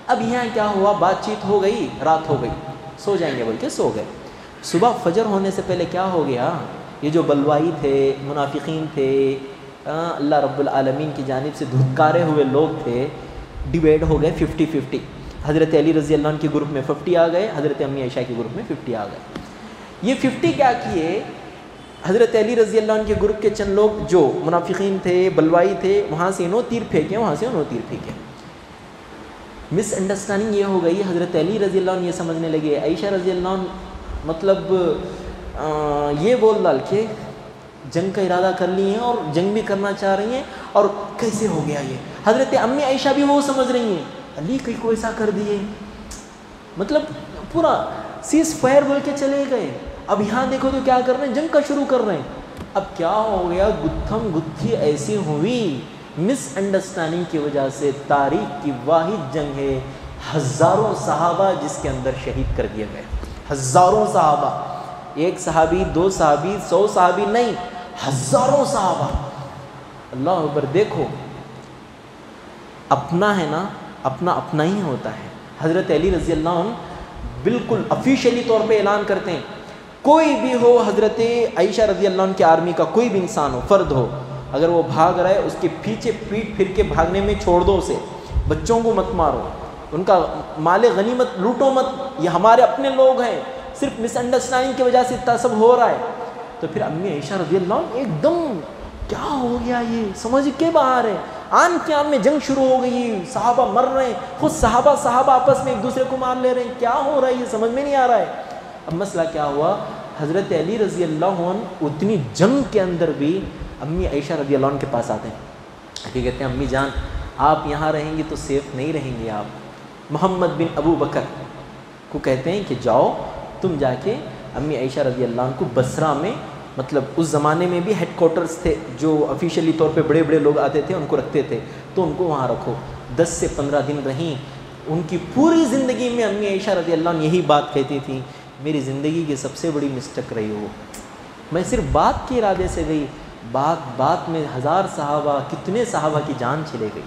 اب یہاں کیا ہوا؟ بات چیت ہو گئی، رات ہو گئی، سو جائیں گے بول کے سو گئے. صبح فجر ہونے سے پہلے کیا ہو گیا؟ یہ جو بلوائی تھے، منافقین تھے، اللہ رب العالمین کی جانب سے دھتکارے ہوئے لوگ تھے، ڈیویڈ ہو گئے 50-50. حضرت علی رضی اللہ عنہ کے گروپ میں 50 آ گئے، حضرت امی عائشہ کے گروپ میں 50 آ گئے. یہ 50 کیا کیے؟ حضرت علی رضی اللہ عنہ کے گروپ کے چند لوگ جو منافقین تھے، بلوائی تھے، وہاں سے انہوں تیر پھینکے، وہاں سے انہوں تیر پھینکے. مس انڈرسٹینڈنگ یہ ہو گئی، حضرت علی رضی اللہ عنہ یہ سمجھنے لگے عائشہ رضی اللہ عنہ مطلب یہ بول ڈال کے جنگ کا ارادہ کر لی ہیں اور جنگ بھی کرنا چاہ رہی ہیں، اور کیسے ہو گیا یہ؟ حضرت امی عائشہ بھی وہ سمجھ رہی ہیں علی کہیں کو ایسا کر دیے، مطلب پورا سیز فائر بول کے چلے گئے. اب یہاں دیکھو تو کیا کر رہے ہیں؟ جنگ کا شروع کر رہے ہیں. اب کیا ہو گیا؟ گتھم گتھی ایسی ہوئی مس انڈرسٹینڈنگ کی وجہ سے. تاریخ کی واحد جنگ ہے، ہزاروں صحابہ جس کے اندر شہید کر دیے گئے. ہزاروں صحابہ، ایک صحابی، 2 صحابی، 100 صحابی نہیں، ہزاروں صحابہ. اللہ اکبر. دیکھو اپنا ہے نا، اپنا اپنا ہی ہوتا ہے. حضرت علی رضی اللہ عنہ بالکل آفیشیلی طور پہ اعلان کرتے ہیں، کوئی بھی ہو، حضرت عائشہ رضی اللہ عنہ کی آرمی کا کوئی بھی انسان ہو، فرد ہو، اگر وہ بھاگ رہا ہے اس کے پیچھے پیٹ پھر کے بھاگنے میں چھوڑ دو اسے. بچوں کو مت مارو، ان کا مال غنیمت لوٹو مت، یہ ہمارے اپنے لوگ ہیں، صرف مس انڈرسٹینڈنگ کی وجہ سے اتنا سب ہو رہا ہے. تو پھر امی عائشہ رضی اللہ عنہ ایک دم کیا ہو گیا، یہ سمجھ کے باہر ہے. آن کے آن میں جنگ شروع ہو گئی، صحابہ مر رہے ہیں، خود صحابہ آپس میں ایک دوسرے کو مار لے رہے ہیں. کیا ہو رہا ہے یہ سمجھ میں نہیں آ رہا ہے. اب مسئلہ کیا ہوا، حضرت علی رضی اللہ عنہ اتنی جنگ کے اندر بھی امی عائشہ رضی اللہ عنہ کے پاس آتے ہیں کہ کہتے ہیں امی جان آپ یہاں رہیں گی تو سیف نہیں رہیں گے. آپ محمد بن ابو بکر کو کہتے ہیں کہ جاؤ تم جا کے امی عائشہ رضی اللہ عنہ کو بصرہ میں، مطلب اس زمانے میں بھی ہیڈ کوارٹرز تھے جو آفیشیلی طور پہ بڑے بڑے لوگ آتے تھے ان کو رکھتے تھے، تو ان کو وہاں رکھو. 10 سے 15 دن رہیں. ان کی پوری زندگی میں امی عائشہ رضی اللہ عنہ یہی بات کہتی تھی، میری زندگی کی سب سے بڑی مسٹیک رہی ہو، میں صرف بات کے ارادے سے گئی، بات میں 1000 صحابہ، کتنے صحابہ کی جان چلے گئی.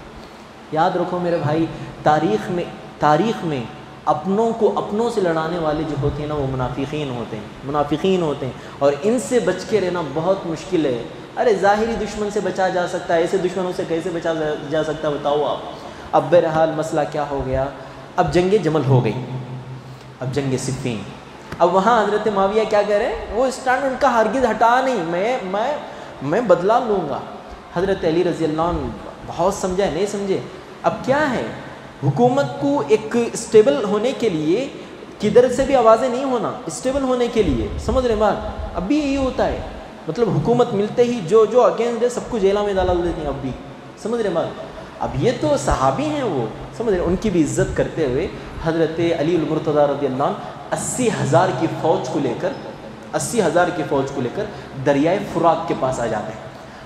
یاد رکھو میرے بھائی، تاریخ میں اپنوں کو اپنوں سے لڑانے والے جو ہوتے ہیں نا وہ منافقین ہوتے ہیں، اور ان سے بچ کے رہنا بہت مشکل ہے. ارے ظاہری دشمن سے بچا جا سکتا ہے، ایسے دشمنوں سے کیسے بچا جا سکتا ہے بتاؤ آپ. اب بہرحال مسئلہ کیا ہو گیا، اب جنگ جمل ہو گئی، اب جنگ صفین. اب وہاں حضرت معاویہ کیا کہہ رہے ہیں، وہ اسٹینڈ ان کا ہرگز ہٹا نہیں، میں بدلا لوں گا. حضرت علی رضی اللہ عنہ بہت سمجھا نہیں سمجھے. اب کیا ہے، حکومت کو ایک اسٹیبل ہونے کے لیے کدھر سے بھی آوازیں نہیں ہونا، اسٹیبل ہونے کے لیے، سمجھ رہے بات. اب بھی یہی ہوتا ہے، مطلب حکومت ملتے ہی جو اگینسٹ ہے سب کو جیلوں میں ڈالا دیتے ہیں. اب بھی سمجھ رہے بات. اب یہ تو صحابی ہیں، وہ سمجھ رہے، ان کی بھی عزت کرتے ہوئے حضرت علی المرتضیٰ رضی اللہ عنہ 80,000 کی فوج کو لے کر دریائے فرات کے پاس آ جاتے ہیں.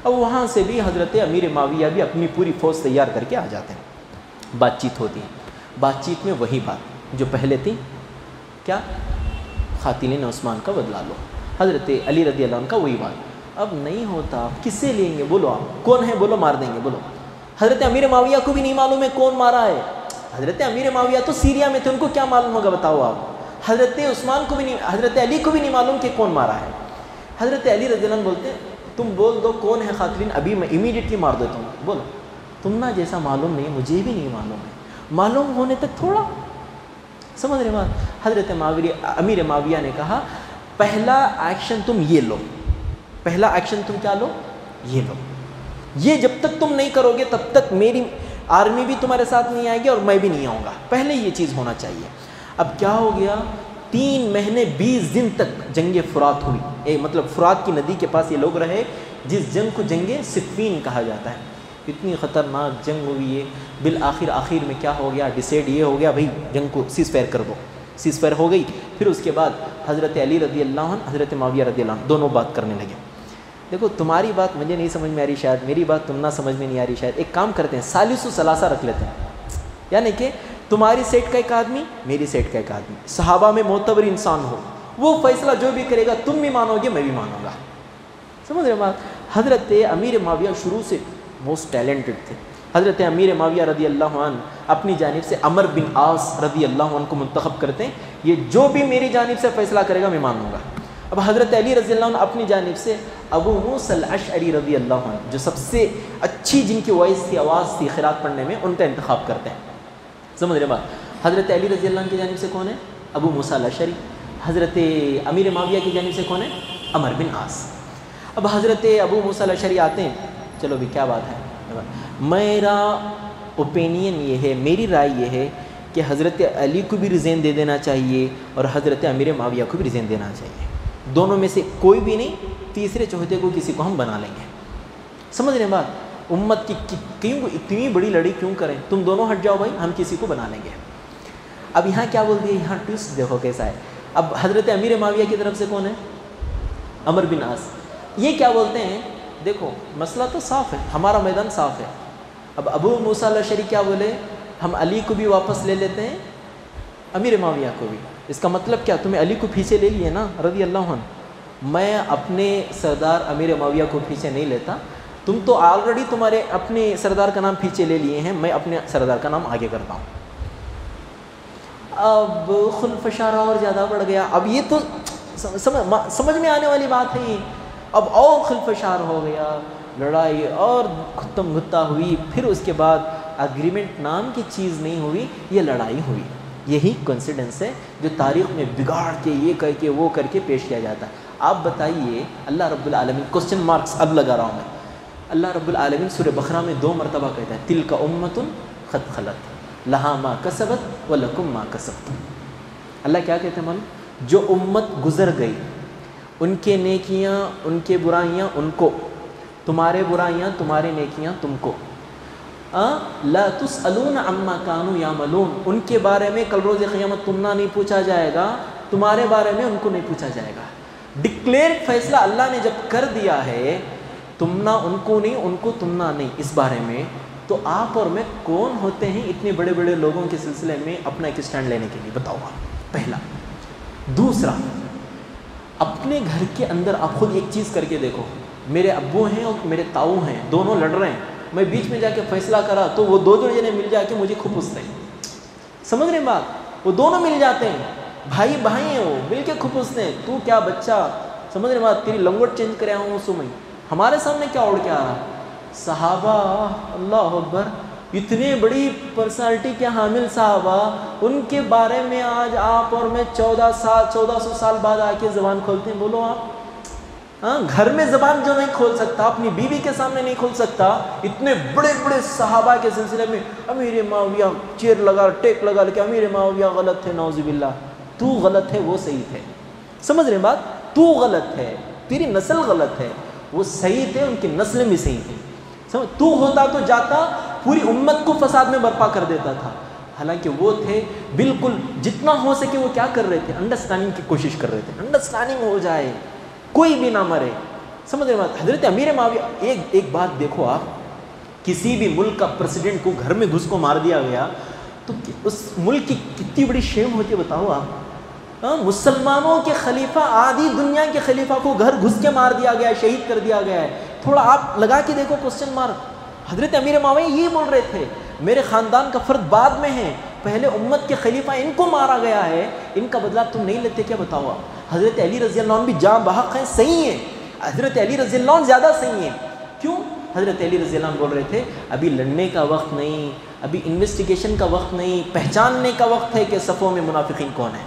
اب وہاں سے بھی حضرت امیر معاویہ بھی اپنی پوری فوج تیار کر کے آ جاتے ہیں. بات چیت ہوتی ہے. بات چیت میں وہی بات جو پہلے تھی، کیا قاتلین عثمان کا بدلا لو. حضرت علی رضی اللہ عنہ کا وہی بات. اب نہیں ہوتا، کس سے لیں گے بولو، آپ کون ہے بولو، مار دیں گے بولو. حضرت امیر معاویہ کو بھی نہیں معلوم ہے کون مارا ہے. حضرت امیر معاویہ تو سیریا میں تھے، ان کو کیا معلوم ہوگا بتاؤ آپ. حضرت عثمان کو بھی نہیں، حضرت علی کو بھی نہیں معلوم کہ کون مارا ہے. حضرت علی رضی اللہ عنہ بولتے ہیں تم بول دو کون ہے قاتلین، ابھی میں امیڈیٹلی مار دیتا ہوں. بولو تم نا جیسا معلوم نہیں، مجھے بھی نہیں معلوم ہے، معلوم ہونے تک تھوڑا، سمجھ رہے بات. حضرت امیر معاویہ نے کہا پہلا ایکشن تم یہ لو، پہلا ایکشن تم کیا لو، یہ لو. یہ جب تک تم نہیں کرو گے تب تک میری آرمی بھی تمہارے ساتھ نہیں آئے گی اور میں بھی نہیں آؤں گا. پہلے یہ چیز ہونا چاہیے. اب کیا ہو گیا، 3 مہینے 20 دن تک جنگ فرات ہوئی. مطلب فرات کی ندی کے پاس یہ لوگ رہے، جس جنگ کو جنگ صفین کہا جاتا ہے. اتنی خطرناک جنگ ہوئی ہے. آخر میں کیا ہو گیا، ڈیسائیڈ یہ ہو گیا بھائی جنگ کو سیز فائر کر دو. سیز فائر ہو گئی. پھر اس کے بعد حضرت علی رضی اللہ عنہ، حضرت معاویہ رضی اللہ عنہ دونوں بات کرنے لگے. دیکھو تمہاری بات مجھے نہیں سمجھ میں آ رہی، شاید میری بات تم نہ سمجھ میں نہیں آ رہی. شاید ایک کام کرتے ہیں، ثالث و ثلاثہ رکھ لیتے ہیں، یعنی کہ تمہاری سیٹ کا ایک آدمی، میری سیٹ کا ایک آدمی، صحابہ میں معتبر انسان ہو، وہ فیصلہ جو بھی کرے گا تم بھی مانو گے، میں بھی مانوں گا. سمجھ رہے بات. حضرت امیر معاویہ شروع سے موسٹ ٹیلنٹڈ تھے. حضرت امیر معاویہ رضی اللہ عنہ اپنی جانب سے عمر بن عاص رضی اللہ عنہ کو منتخب کرتے ہیں، یہ جو بھی میری جانب سے فیصلہ کرے گا میں مانوں گا. اب حضرت علی رضی اللہ عنہ اپنی جانب سے ابو موسیٰ الاشعری رضی اللہ عنہ، جو سب سے اچھی جن کی وائس تھی، آواز تھی قرات پڑھنے میں، ان کا انتخاب کرتے ہیں. سمجھ رہے بات. حضرت علی رضی اللہ عنہ کی جانب سے کون ہے، ابو موسیٰ الاشعری. حضرت امیر معاویہ کی جانب سے کون ہے، عمر بن عاص. اب حضرت ابو موسیٰ الاشعری آتے ہیں، چلو بھی کیا بات ہے، میرا اوپینین یہ ہے، میری رائے یہ ہے کہ حضرت علی کو بھی ریزین دے دینا چاہیے اور حضرت امیر معاویہ کو بھی ریزین دینا چاہیے. دونوں میں سے کوئی بھی نہیں، تیسرے چوتھے کو کسی کو ہم بنا لیں گے. سمجھ رہے بات. امت کی کیوں اتنی بڑی لڑائی کیوں کریں، تم دونوں ہٹ جاؤ بھائی، ہم کسی کو بنا لیں گے. اب یہاں کیا بول دیے، یہاں ٹویسٹ دیکھو کیسا ہے. اب حضرت امیر معاویہ کی طرف سے کون ہے، عمر بن عاص. یہ کیا بولتے ہیں، دیکھو مسئلہ تو صاف ہے، ہمارا میدان صاف ہے. اب ابو موسیٰ الاشعری کیا بولے، ہم علی کو بھی واپس لے لیتے ہیں، امیر معاویہ کو بھی. اس کا مطلب کیا، تمہیں علی کو پیچھے لے لیے نا رضی اللہ عنہ، میں اپنے سردار امیر معاویہ کو پیچھے نہیں لیتا. تم تو آلریڈی تمہارے اپنے سردار کا نام پیچھے لے لیے ہیں، میں اپنے سردار کا نام آگے کرتا ہوں۔ اب خلفشارہ اور زیادہ بڑھ گیا۔ اب یہ تو سمجھ میں آنے والی بات ہے یہ۔ اب اور خلفشار ہو گیا، لڑائی اور گھتم گھتا ہوئی، پھر اس کے بعد اگریمنٹ نام کی چیز نہیں ہوئی، یہ لڑائی ہوئی۔ یہی کوئنسیڈنس ہے جو تاریخ میں بگاڑ کے یہ کر کے وہ کر کے پیش کیا جاتا ہے۔ آپ بتائیے، اللہ رب العالمین کوسچن مارکس اب لگا رہا ہوں میں، اللہ رب العالمین سورہ بقرہ میں 2 مرتبہ کہتا ہے تلک امۃ قد خلت لہا ما کسبت ولکم ما کسبتم۔ اللہ کیا کہتے ہیں معلوم؟ جو امت گزر گئی، ان کے نیکیاں ان کے برائیاں ان کو، تمہارے برائیاں تمہارے نیکیاں تم کو، لا تسألون عما کانوا یعملون، ان کے بارے میں کل روز قیامت تمنا نہیں پوچھا جائے گا، تمہارے بارے میں ان کو نہیں پوچھا جائے گا۔ ڈکلیئر فیصلہ اللہ نے جب کر دیا ہے، تمنا ان کو نہیں، ان کو تمنا نہیں اس بارے میں، تو آپ اور میں کون ہوتے ہیں اتنے بڑے بڑے لوگوں کے سلسلے میں اپنا ایک اسٹینڈ لینے کے لیے؟ بتاؤ آپ، پہلا۔ دوسرا، اپنے گھر کے اندر آپ خود ایک چیز کر کے دیکھو، میرے ابو ہیں اور میرے تاؤ ہیں، دونوں لڑ رہے ہیں، میں بیچ میں جا کے فیصلہ کرا تو وہ دو جنے مل جا کے مجھے کھپوستے ہیں، سمجھ رہے بات؟ وہ دونوں مل جاتے ہیں، بھائی بھائی ہیں، وہ مل کے کھپوستے ہیں، تو کیا بچہ، سمجھ رہے بات؟ تیری لنگوٹ چینج کرے ہوں سو میں، ہمارے سامنے کیا اڑ کے آ رہا؟ صحابہ، اللہ اکبر، اتنے بڑی پرسنالٹی کے حامل صحابہ، ان کے بارے میں آج آپ اور میں 1400 سال بعد آ کے زبان کھولتے ہیں۔ بولو آپ، گھر میں زبان جو نہیں کھول سکتا، اپنی بیوی کے سامنے نہیں کھول سکتا، اتنے بڑے بڑے صحابہ کے سلسلے میں امیر معاویہ چیر لگا ٹیک لگا کہ امیر معاویہ غلط تھے، نعوذ باللہ، تو غلط ہے وہ صحیح تھے، سمجھ رہے بات؟ تو غلط ہے، تیری نسل غلط ہے، وہ صحیح تھے، ان کی نسلیں بھی صحیح تھیں، سمجھ؟ تو ہوتا تو جاتا پوری امت کو فساد میں برپا کر دیتا تھا، حالانکہ وہ تھے بالکل جتنا ہو سکے وہ کیا کر رہے تھے؟ انڈرسٹینڈنگ کی کوشش کر رہے تھے، انڈرسٹینڈنگ ہو جائے، کوئی بھی نہ مرے، سمجھ رہے بات؟ حضرت امیر معاویہ، ایک بات دیکھو آپ، کسی بھی ملک کا پریزیڈنٹ کو گھر میں گھس کو مار دیا گیا تو اس ملک کی کتنی بڑی شیم ہوتی ہے، بتاؤ آپ؟ مسلمانوں کے خلیفہ، آدھی دنیا کے خلیفہ کو گھر گھس کے مار دیا گیا ہے، شہید کر دیا گیا ہے، تھوڑا آپ لگا کے دیکھو کوسچن مارک۔ حضرت امیر معاویہ یہ بول رہے تھے، میرے خاندان کا فرد بعد میں ہے، پہلے امت کے خلیفہ ان کو مارا گیا ہے، ان کا بدلہ تم نہیں لیتے کیا؟ بتاؤ آپ۔ حضرت علی رضی اللہ عنہ بھی جاں بحق ہیں، صحیح ہیں، حضرت علی رضی اللہ عنہ زیادہ صحیح ہیں، کیوں؟ حضرت علی رضی اللہ عنہ بول رہے تھے ابھی لڑنے کا وقت نہیں، ابھی انویسٹیگیشن کا وقت نہیں، پہچاننے کا وقت ہے کہ صفوں میں منافقین کون ہیں،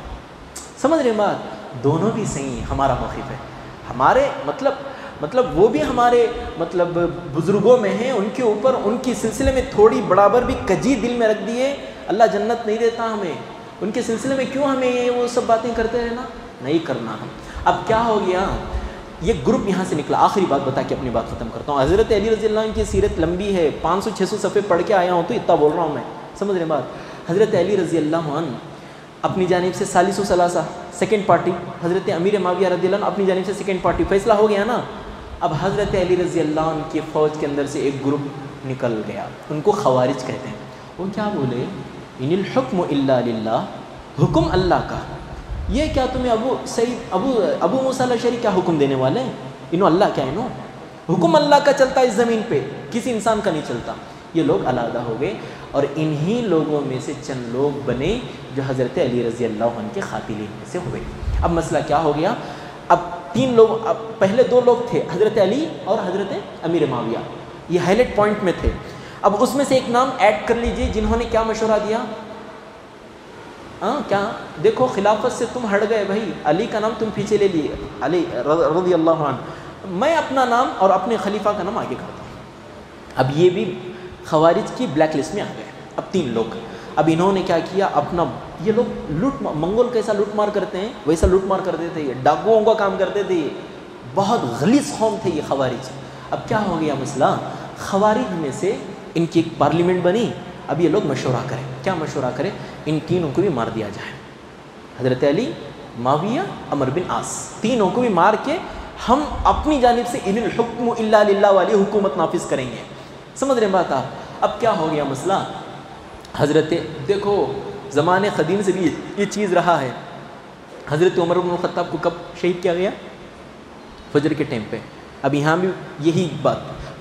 سمجھ رہے بات؟ دونوں بھی صحیح ہیں، ہمارا موقف ہے، ہمارے مطلب وہ بھی ہمارے بزرگوں میں ہیں، ان کے اوپر ان کی سلسلے میں تھوڑی برابر بھی کجی دل میں رکھ دیے، اللہ جنت نہیں دیتا ہمیں، ان کے سلسلے میں کیوں ہمیں یہ وہ سب باتیں کرتے رہنا؟ نہیں کرنا ہم۔ اب کیا ہو گیا، یہ گروپ یہاں سے نکلا، آخری بات بتا کے اپنی بات ختم کرتا ہوں۔ حضرت علی رضی اللہ عنہ کی سیرت لمبی ہے، 500-600 صفحے پڑھ کے آیا ہوں تو اتنا بول رہا ہوں میں، سمجھ رہے بات؟ حضرت علی رضی اللہ عنہ اپنی جانب سے ثالث و ثلاثہ، سیکنڈ پارٹی، حضرت امیر معاویہ رضی اللہ عنہ اپنی جانب سے سیکنڈ پارٹی، فیصلہ ہو گیا نا۔ اب حضرت علی رضی اللہ عنہ کی فوج کے اندر سے ایک گروپ نکل گیا، ان کو خوارج کہتے ہیں۔ وہ کیا بولے؟ ان الحکم الا للہ، حکم اللہ کا، یہ کیا تمہیں ابو موسیٰ الاشعری کیا حکم دینے والے ہیں؟ انہوں اللہ کیا ہے، حکم اللہ کا چلتا ہے اس زمین پہ، کسی انسان کا نہیں چلتا۔ یہ لوگ علیحدہ ہو گئے اور انہی لوگوں میں سے چند لوگ بنے جو حضرت علی رضی اللہ عنہ کے قاتلین میں سے ہوئے۔ اب مسئلہ کیا ہو گیا، اب 3 لوگ، اب پہلے 2 لوگ تھے، حضرت علی اور حضرت امیر معاویہ، یہ ہائی لائٹ پوائنٹ میں تھے۔ اب اس میں سے ایک نام ایڈ کر لیجئے جنہوں نے کیا مشورہ دیا، کیا دیکھو، خلافت سے تم ہٹ گئے بھائی، علی کا نام تم پیچھے لے لیے، علی رضی اللہ عنہ، میں اپنا نام اور اپنے خلیفہ کا نام آگے کرتا ہوں۔ اب یہ بھی خوارج کی بلیک لسٹ میں آ گئے۔ اب 3 لوگ، اب انہوں نے کیا کیا، اپنا، یہ لوگ منگول کیسا لوٹ مار کرتے ہیں ویسا لوٹ مار کرتے تھے، یہ ڈاکوؤں کا کام کرتے تھے، یہ بہت غلیظ قوم تھے یہ خوارج۔ اب کیا ہو گیا مسئلہ، خوارج میں سے ان کی ایک پارلیمنٹ بنی، اب یہ لوگ مشورہ کریں، کیا مشورہ کریں، ان تینوں کو بھی مار دیا جائے، حضرت علی، معاویہ، عمرو بن عاص، تینوں کو بھی مار کے ہم اپنی جانب سے ان الحکم الا للہ والی حکومت نافذ کریں گے، سمجھ رہے بات آپ؟ اب کیا ہو گیا مسئلہ، حضرت، دیکھو زمانے قدیم سے بھی یہ چیز رہا ہے، حضرت عمر بن الخطاب کو کب شہید کیا گیا؟ فجر کے ٹائم پہ۔ اب یہاں بھی یہی بات،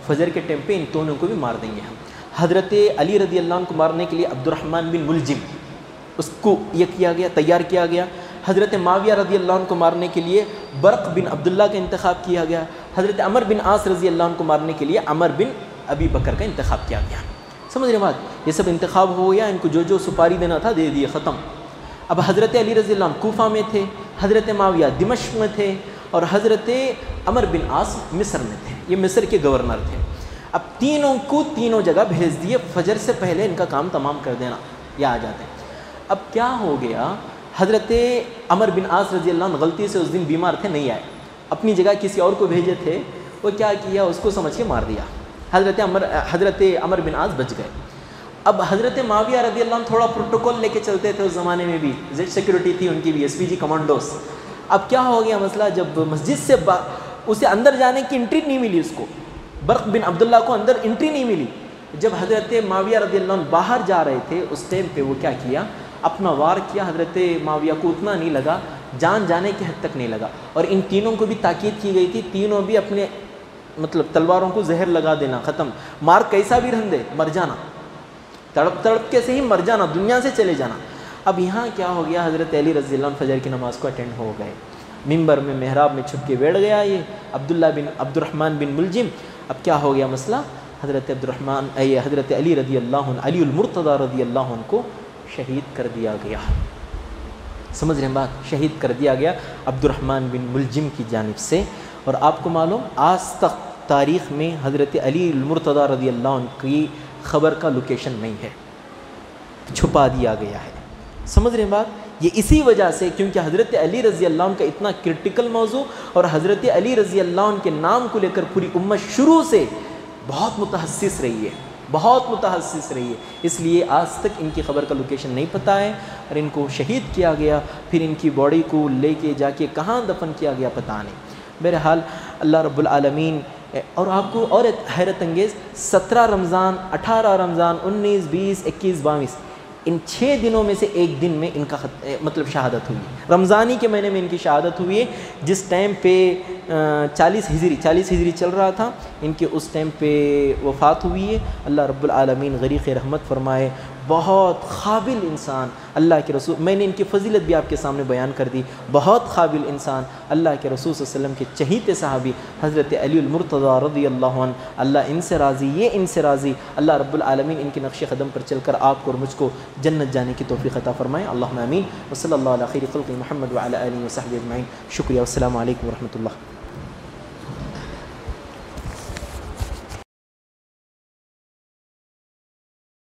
فجر کے ٹائم پہ ان دونوں کو بھی مار دیں گے ہم۔ حضرت علی رضی اللہ عنہ کو مارنے کے لیے عبد الرحمن بن ملجم اس کو یہ کیا گیا، تیار کیا گیا۔ حضرت معاویہ رضی اللہ عنہ کو مارنے کے لیے برق بن عبداللہ کا انتخاب کیا گیا۔ حضرت عمر بن عاص رضی اللہ عنہ کو مارنے کے لیے عمر بن ابی بکر کا انتخاب کیا گیا۔ سمجھ رہے بات؟ یہ سب انتخاب ہو گیا، ان کو جو جو سپاری دینا تھا دے دیے، ختم۔ اب حضرت علی رضی اللہ عنہ کوفہ میں تھے، حضرت معاویہ دمشق میں تھے، اور حضرت عمر بن عاص مصر میں تھے، یہ مصر کے گورنر تھے۔ اب تینوں کو تینوں جگہ بھیج دیے، فجر سے پہلے ان کا کام تمام کر دینا، یہ آ جاتے ہیں۔ اب کیا ہو گیا، حضرت عمر بن عاص رضی اللہ عنہ غلطی سے اس دن بیمار تھے، نہیں آئے، اپنی جگہ کسی اور کو بھیجے تھے، وہ کیا کیا، اس کو سمجھ کے مار دیا۔ حضرت عمر بن عاص بچ گئے۔ اب حضرت معاویہ رضی اللہ عنہ تھوڑا پروٹوکول لے کے چلتے تھے اس زمانے میں بھی، زیڈ سیکورٹی تھی ان کی بھی، SPG کمانڈوز۔ اب کیا ہو گیا مسئلہ، جب مسجد سے اسے اندر جانے کی انٹری نہیں ملی، اس کو برق بن عبداللہ کو اندر انٹری نہیں ملی۔ جب حضرت معاویہ رضی اللہ عنہ باہر جا رہے تھے اس ٹائم پہ وہ کیا کیا، اپنا وار کیا۔ حضرت معاویہ کو اتنا نہیں لگا، جان جانے کی حد تک نہیں لگا، اور ان تینوں کو بھی تاکید کی گئی تھی، تینوں بھی اپنے تلواروں کو زہر لگا دینا، ختم، مار کیسا بھی رہن دے، مر جانا، تڑپ تڑپ کے سے ہی مر جانا، دنیا سے چلے جانا۔ اب یہاں کیا ہو گیا، حضرت علی رضی اللہ عنہ فجر کی نماز کو اٹینڈ ہو گئے، ممبر میں محراب میں چھپ کے بیٹھ گیا یہ عبد الرحمن بن ملجم۔ اب کیا ہو گیا مسئلہ، حضرت علی رضی اللہ عنہ، علی المرتضی رضی اللہ عنہ کو شہید کر دیا گیا۔ سمجھ رہے ہیں بات، شہید کر دیا گیا عبد الرحمن بن ملجم کی جانب سے۔ اور آپ کو معلوم، آج تک تاریخ میں حضرت علی المرتضی رضی اللہ عنہ کی خبر کا لوکیشن نہیں ہے، چھپا دیا گیا ہے۔ سمجھ رہے ہیں بات، یہ اسی وجہ سے کیونکہ حضرت علی رضی اللہ عنہ کا اتنا کرٹیکل موضوع، اور حضرت علی رضی اللہ عنہ کے نام کو لے کر پوری امت شروع سے بہت متحسس رہی ہے، بہت متحسس رہی ہے، اس لیے آج تک ان کی خبر کا لوکیشن نہیں پتہ ہے، اور ان کو شہید کیا گیا، پھر ان کی باڈی کو لے کے جا کے کہاں دفن کیا گیا پتہ نہیں۔ بہرحال اللہ رب العالمین، اور آپ کو اور حیرت انگیز 17 رمضان، 18 رمضان، 19، 20، 21، 22 ان 6 دنوں میں سے ایک دن میں ان کا شہادت ہوئی ہے۔ رمضانی کے مہینے میں ان کی شہادت ہوئی ہے، جس ٹائم پہ 40 ہجری چل رہا تھا، ان کے اس ٹائم پہ وفات ہوئی ہے۔ اللہ رب العالمین غریق رحمت فرمائے، بہت قابل انسان، اللہ کے رسول، میں نے ان کی فضیلت بھی آپ کے سامنے بیان کر دی، بہت قابل انسان، اللہ کے رسول صلی اللہ علیہ وسلم کے چہیتے صحابی حضرت علی المرتضی رضی اللہ عنہ، اللہ ان سے راضی، یہ ان سے راضی، اللہ رب العالمین ان کے نقش قدم پر چل کر آپ کو اور مجھ کو جنت جانے کی توفیق عطا فرمائے، اللہم آمین، وصلی اللہ علی خیر خلق محمد وعلی آلہ وصحبہ اجمعین۔ شکریہ، والسلام علیکم ورحمۃ اللہ۔